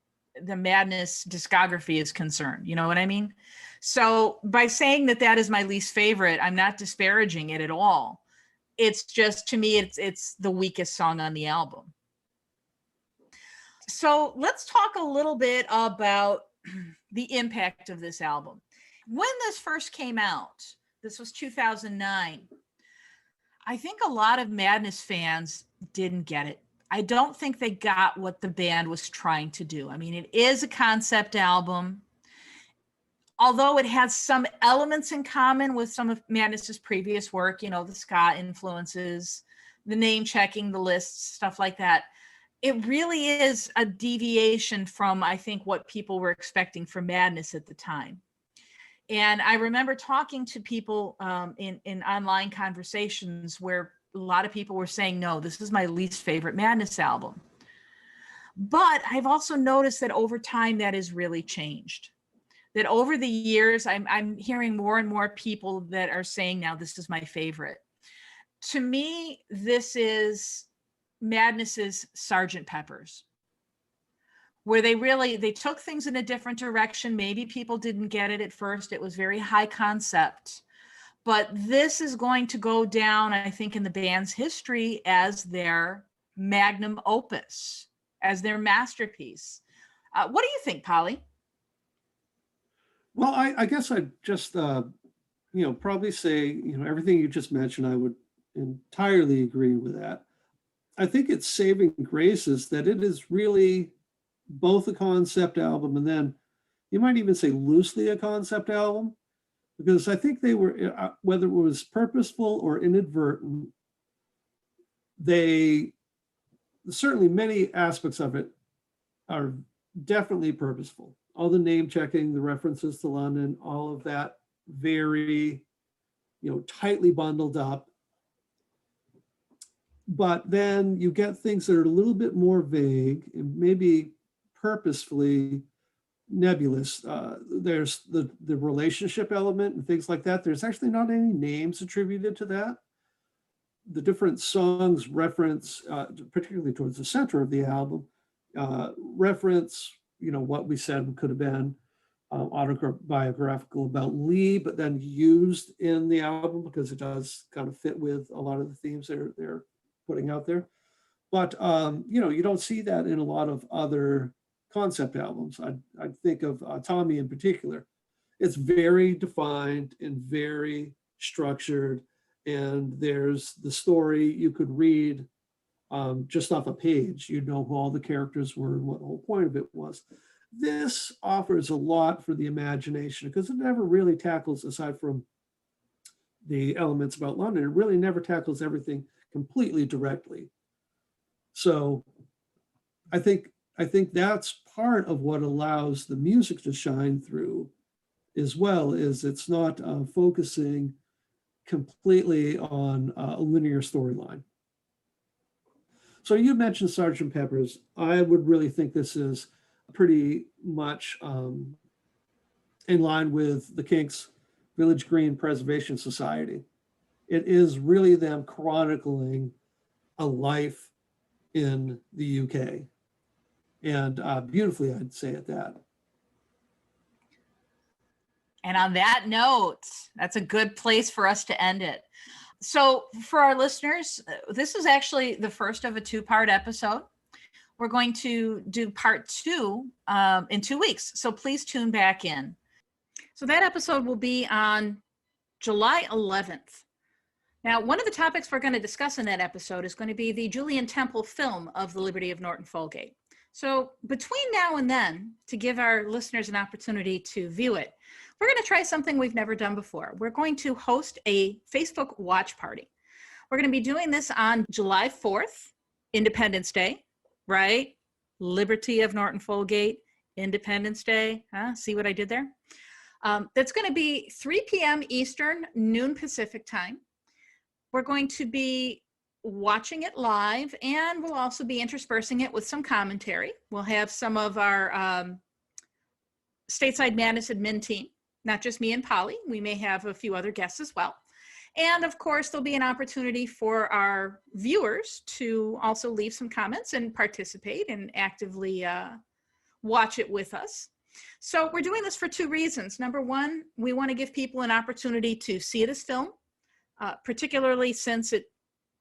the Madness discography is concerned. You know what I mean? So by saying that is my least favorite, I'm not disparaging it at all. It's just, to me, it's the weakest song on the album. So let's talk a little bit about the impact of this album. When this first came out, this was 2009, I think a lot of Madness fans didn't get it. I don't think they got what the band was trying to do. I mean, it is a concept album. Although it has some elements in common with some of Madness's previous work, the ska influences, the name checking, the lists, stuff like that. It really is a deviation from, I think, what people were expecting from Madness at the time. And I remember talking to people in online conversations where a lot of people were saying, no, this is my least favorite Madness album. But I've also noticed that over time that has really changed. That over the years, I'm hearing more and more people that are saying now this is my favorite. To me, this is Madness's Sgt. Pepper's, where they took things in a different direction. Maybe people didn't get it at first. It was very high concept. But this is going to go down, I think, in the band's history as their magnum opus, as their masterpiece. What do you think, Polly? Well, I guess I'd just, probably say, everything you just mentioned, I would entirely agree with that. I think it's saving graces that it is really both a concept album and then you might even say loosely a concept album, because I think they were, whether it was purposeful or inadvertent, certainly many aspects of it are definitely purposeful. all the name checking, the references to London, all of that very, tightly bundled up. But then you get things that are a little bit more vague and maybe purposefully nebulous. There's the relationship element and things like that. There's actually not any names attributed to that. The different songs reference, particularly towards the center of the album, reference, what we said could have been autobiographical about Lee, but then used in the album because it does kind of fit with a lot of the themes they're putting out there. But, you don't see that in a lot of other concept albums. I think of Tommy in particular. It's very defined and very structured. And there's the story you could read just off a page. You'd know who all the characters were and what the whole point of it was. This offers a lot for the imagination because it never really tackles, aside from the elements about London, it really never tackles everything completely directly. So I think that's part of what allows the music to shine through as well, is it's not focusing completely on a linear storyline. So you mentioned Sgt. Pepper's. I would really think this is pretty much in line with the Kinks' Village Green Preservation Society. It is really them chronicling a life in the UK. And beautifully, I'd say at that. And on that note, that's a good place for us to end it. So for our listeners, this is actually the first of a two-part episode. We're going to do part 2 in 2 weeks. So please tune back in. So that episode will be on July 11th. Now, one of the topics we're going to discuss in that episode is going to be the Julien Temple film of the Liberty of Norton Folgate. So between now and then, to give our listeners an opportunity to view it, we're going to try something we've never done before. We're going to host a Facebook watch party. We're going to be doing this on July 4th, Independence Day, right? Liberty of Norton Folgate, Independence Day. See what I did there? That's going to be 3 p.m. Eastern, noon Pacific time. We're going to be watching it live, and we'll also be interspersing it with some commentary. We'll have some of our Stateside Madness admin team, not just me and Polly. We may have a few other guests as well. And of course, there'll be an opportunity for our viewers to also leave some comments and participate and actively watch it with us. So we're doing this for 2 reasons. Number one, we want to give people an opportunity to see this film, particularly since it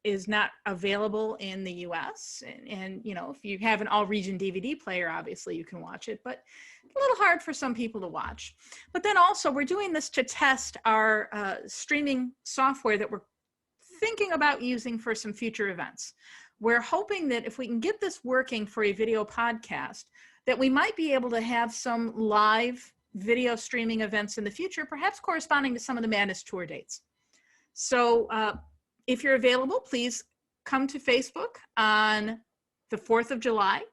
is not available in the US. And if you have an all-region DVD player, obviously you can watch it, but a little hard for some people to watch. But then also we're doing this to test our streaming software that we're thinking about using for some future events. We're hoping that if we can get this working for a video podcast, that we might be able to have some live video streaming events in the future, perhaps corresponding to some of the Madness tour dates. So if you're available, please come to Facebook on the 4th of July,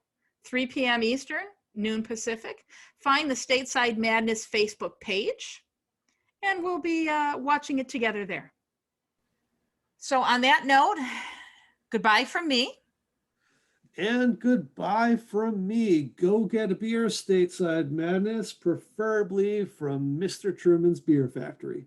3 p.m. Eastern, noon Pacific. Find the Stateside Madness Facebook page, and we'll be watching it together there. So on that note, goodbye from me. And goodbye from me. Go get a beer, Stateside Madness, preferably from Mr. Truman's Beer Factory.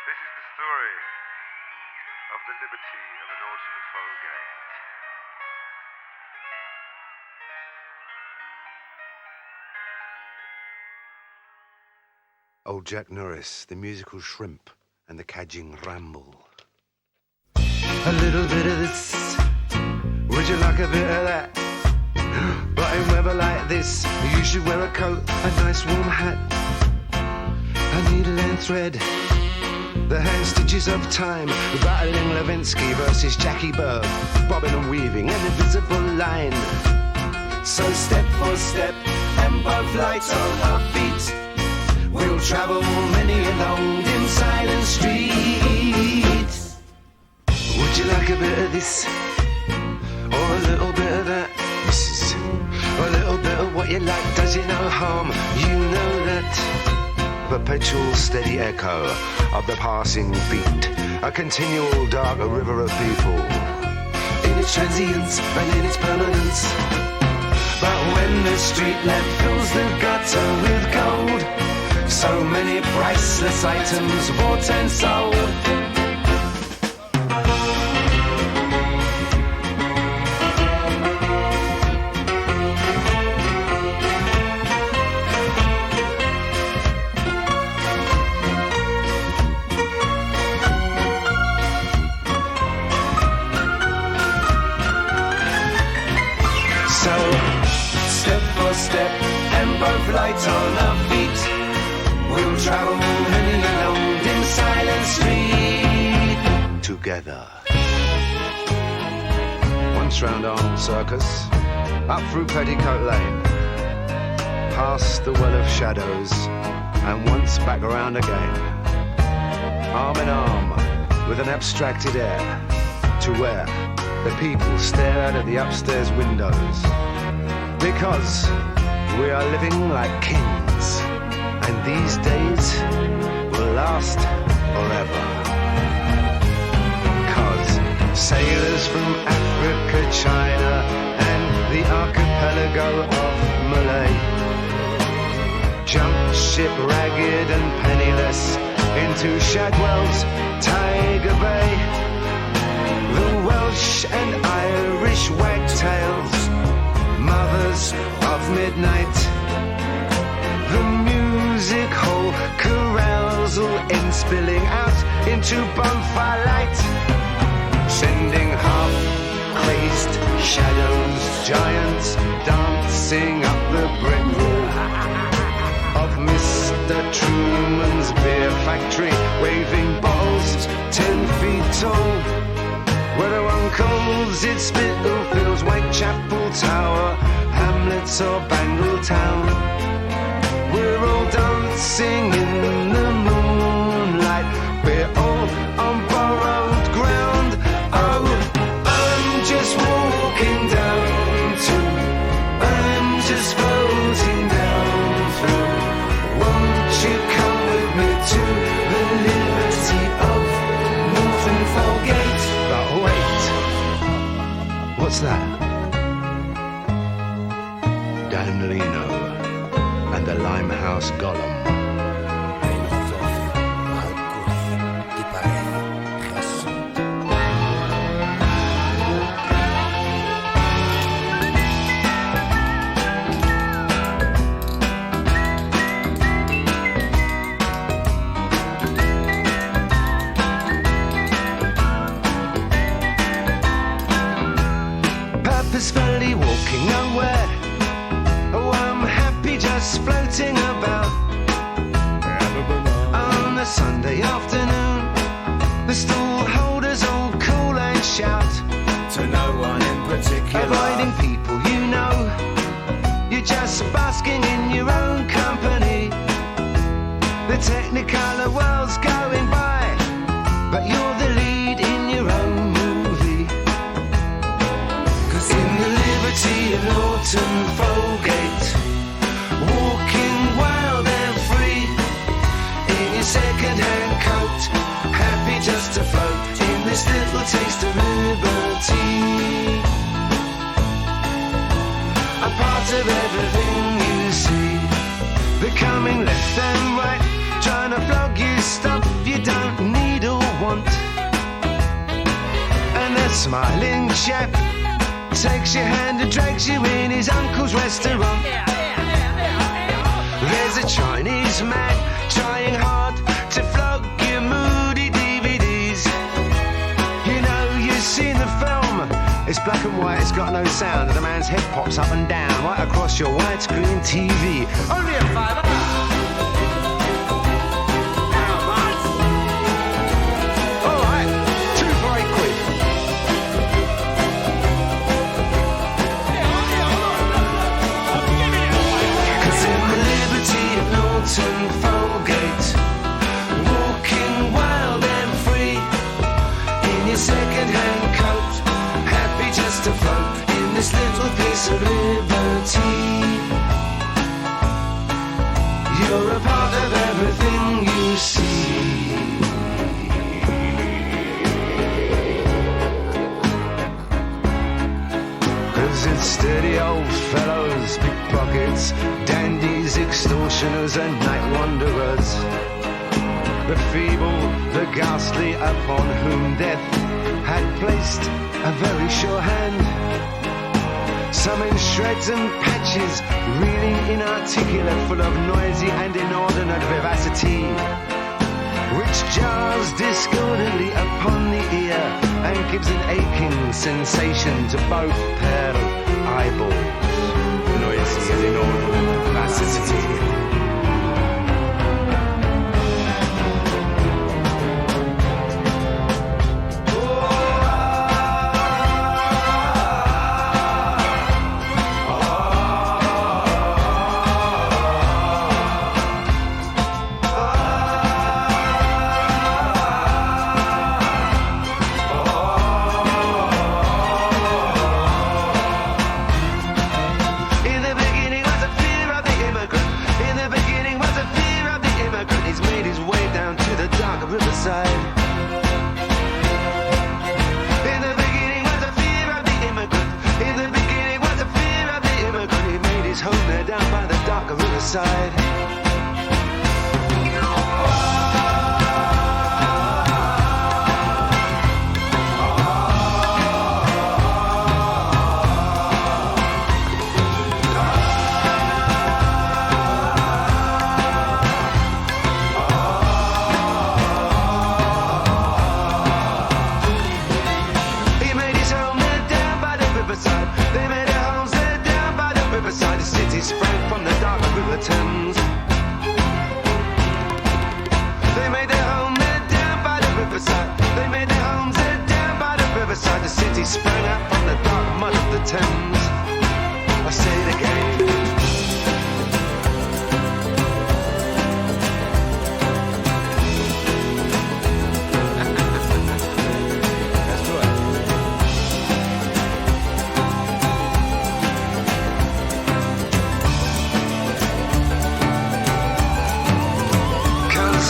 This is the story of the Liberty of Norton Folgate. Old Jack Norris, the musical shrimp, and the cadging ramble. A little bit of this, would you like a bit of that? But in weather like this, you should wear a coat, a nice warm hat, a needle and thread, the hand stitches of time, battling Levinsky versus Jackie Berg, bobbing and weaving an invisible line. So step for step, and both lights on our feet, we'll travel many a long dim silent street. of this, or a little bit of that, Mrs. A little bit of what you like does you no harm. You know that. Perpetual steady echo of the passing beat, a continual dark river of people, in its transience and in its permanence. But when the street lamp fills the gutter with gold, so many priceless items bought and sold. Light on our feet, we'll travel many a long dim silent street together. Once round Arnold Circus, up through Petticoat Lane, past the Well of Shadows, and once back around again, arm in arm with an abstracted air, to where the people stare out at the upstairs windows, because we are living like kings, and these days will last forever. 'Cause sailors from Africa, China, and the archipelago of Malay jumped ship ragged and penniless into Shadwell's Tiger Bay. The Welsh and Irish wagtails, mothers of midnight, the music hall carousal in spilling out into bonfire light, sending half-crazed shadows, giants dancing up the brick of Mr. Truman's beer factory, waving bottles 10 feet tall. Whether one calls it Spitalfields, Whitechapel Tower, Hamlets or Bangle Town, we're all dancing in the moonlight. We're all on borrowed ground. Oh, I'm just walking down to, I'm just floating down through. Won't you come with me to the Liberty of Norton Folgate? But wait, what's that? Dan Leno and the Limehouse Golem. Purposefully walking nowhere. Oh, I'm happy just floating about. On a Sunday afternoon, the stall holders all call and shout to no one in particular, avoiding people you know. You're just basking in your own company. The Technicolor world's going by, but you're the lead in your own movie. 'Cause in the Liberty of Norton Folgate, walking wild and free, in your second-hand coat, happy just to float in this little taste of liberty. A part of everything you see, becoming left and right, trying to flog you stuff you don't need or want. And that smiling chap takes your hand and drags you in his uncle's restaurant. There's a Chinese man trying hard to flog your moody DVDs. You know, you've seen the film. It's black and white, it's got no sound, and the man's head pops up and down right across your widescreen TV. Only a $5. All right, 2 for £8. Norton Folgate, walking wild and free, in your second-hand coat, of liberty. You're a part of everything you see. Cause it's steady old fellows, pickpockets, dandies, extortioners and night wanderers. The feeble, the ghastly, upon whom death had placed a very sure hand. Some in shreds and patches, reeling inarticulate, full of noisy and inordinate vivacity, which jars discordantly upon the ear and gives an aching sensation to both pair of eyeballs. Noisy and inordinate vivacity.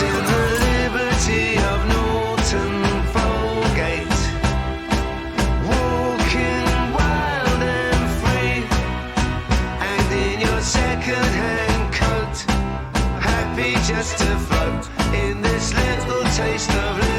In the Liberty of Norton Folgate, walking wild and free, and in your second-hand coat, happy just to float in this little taste of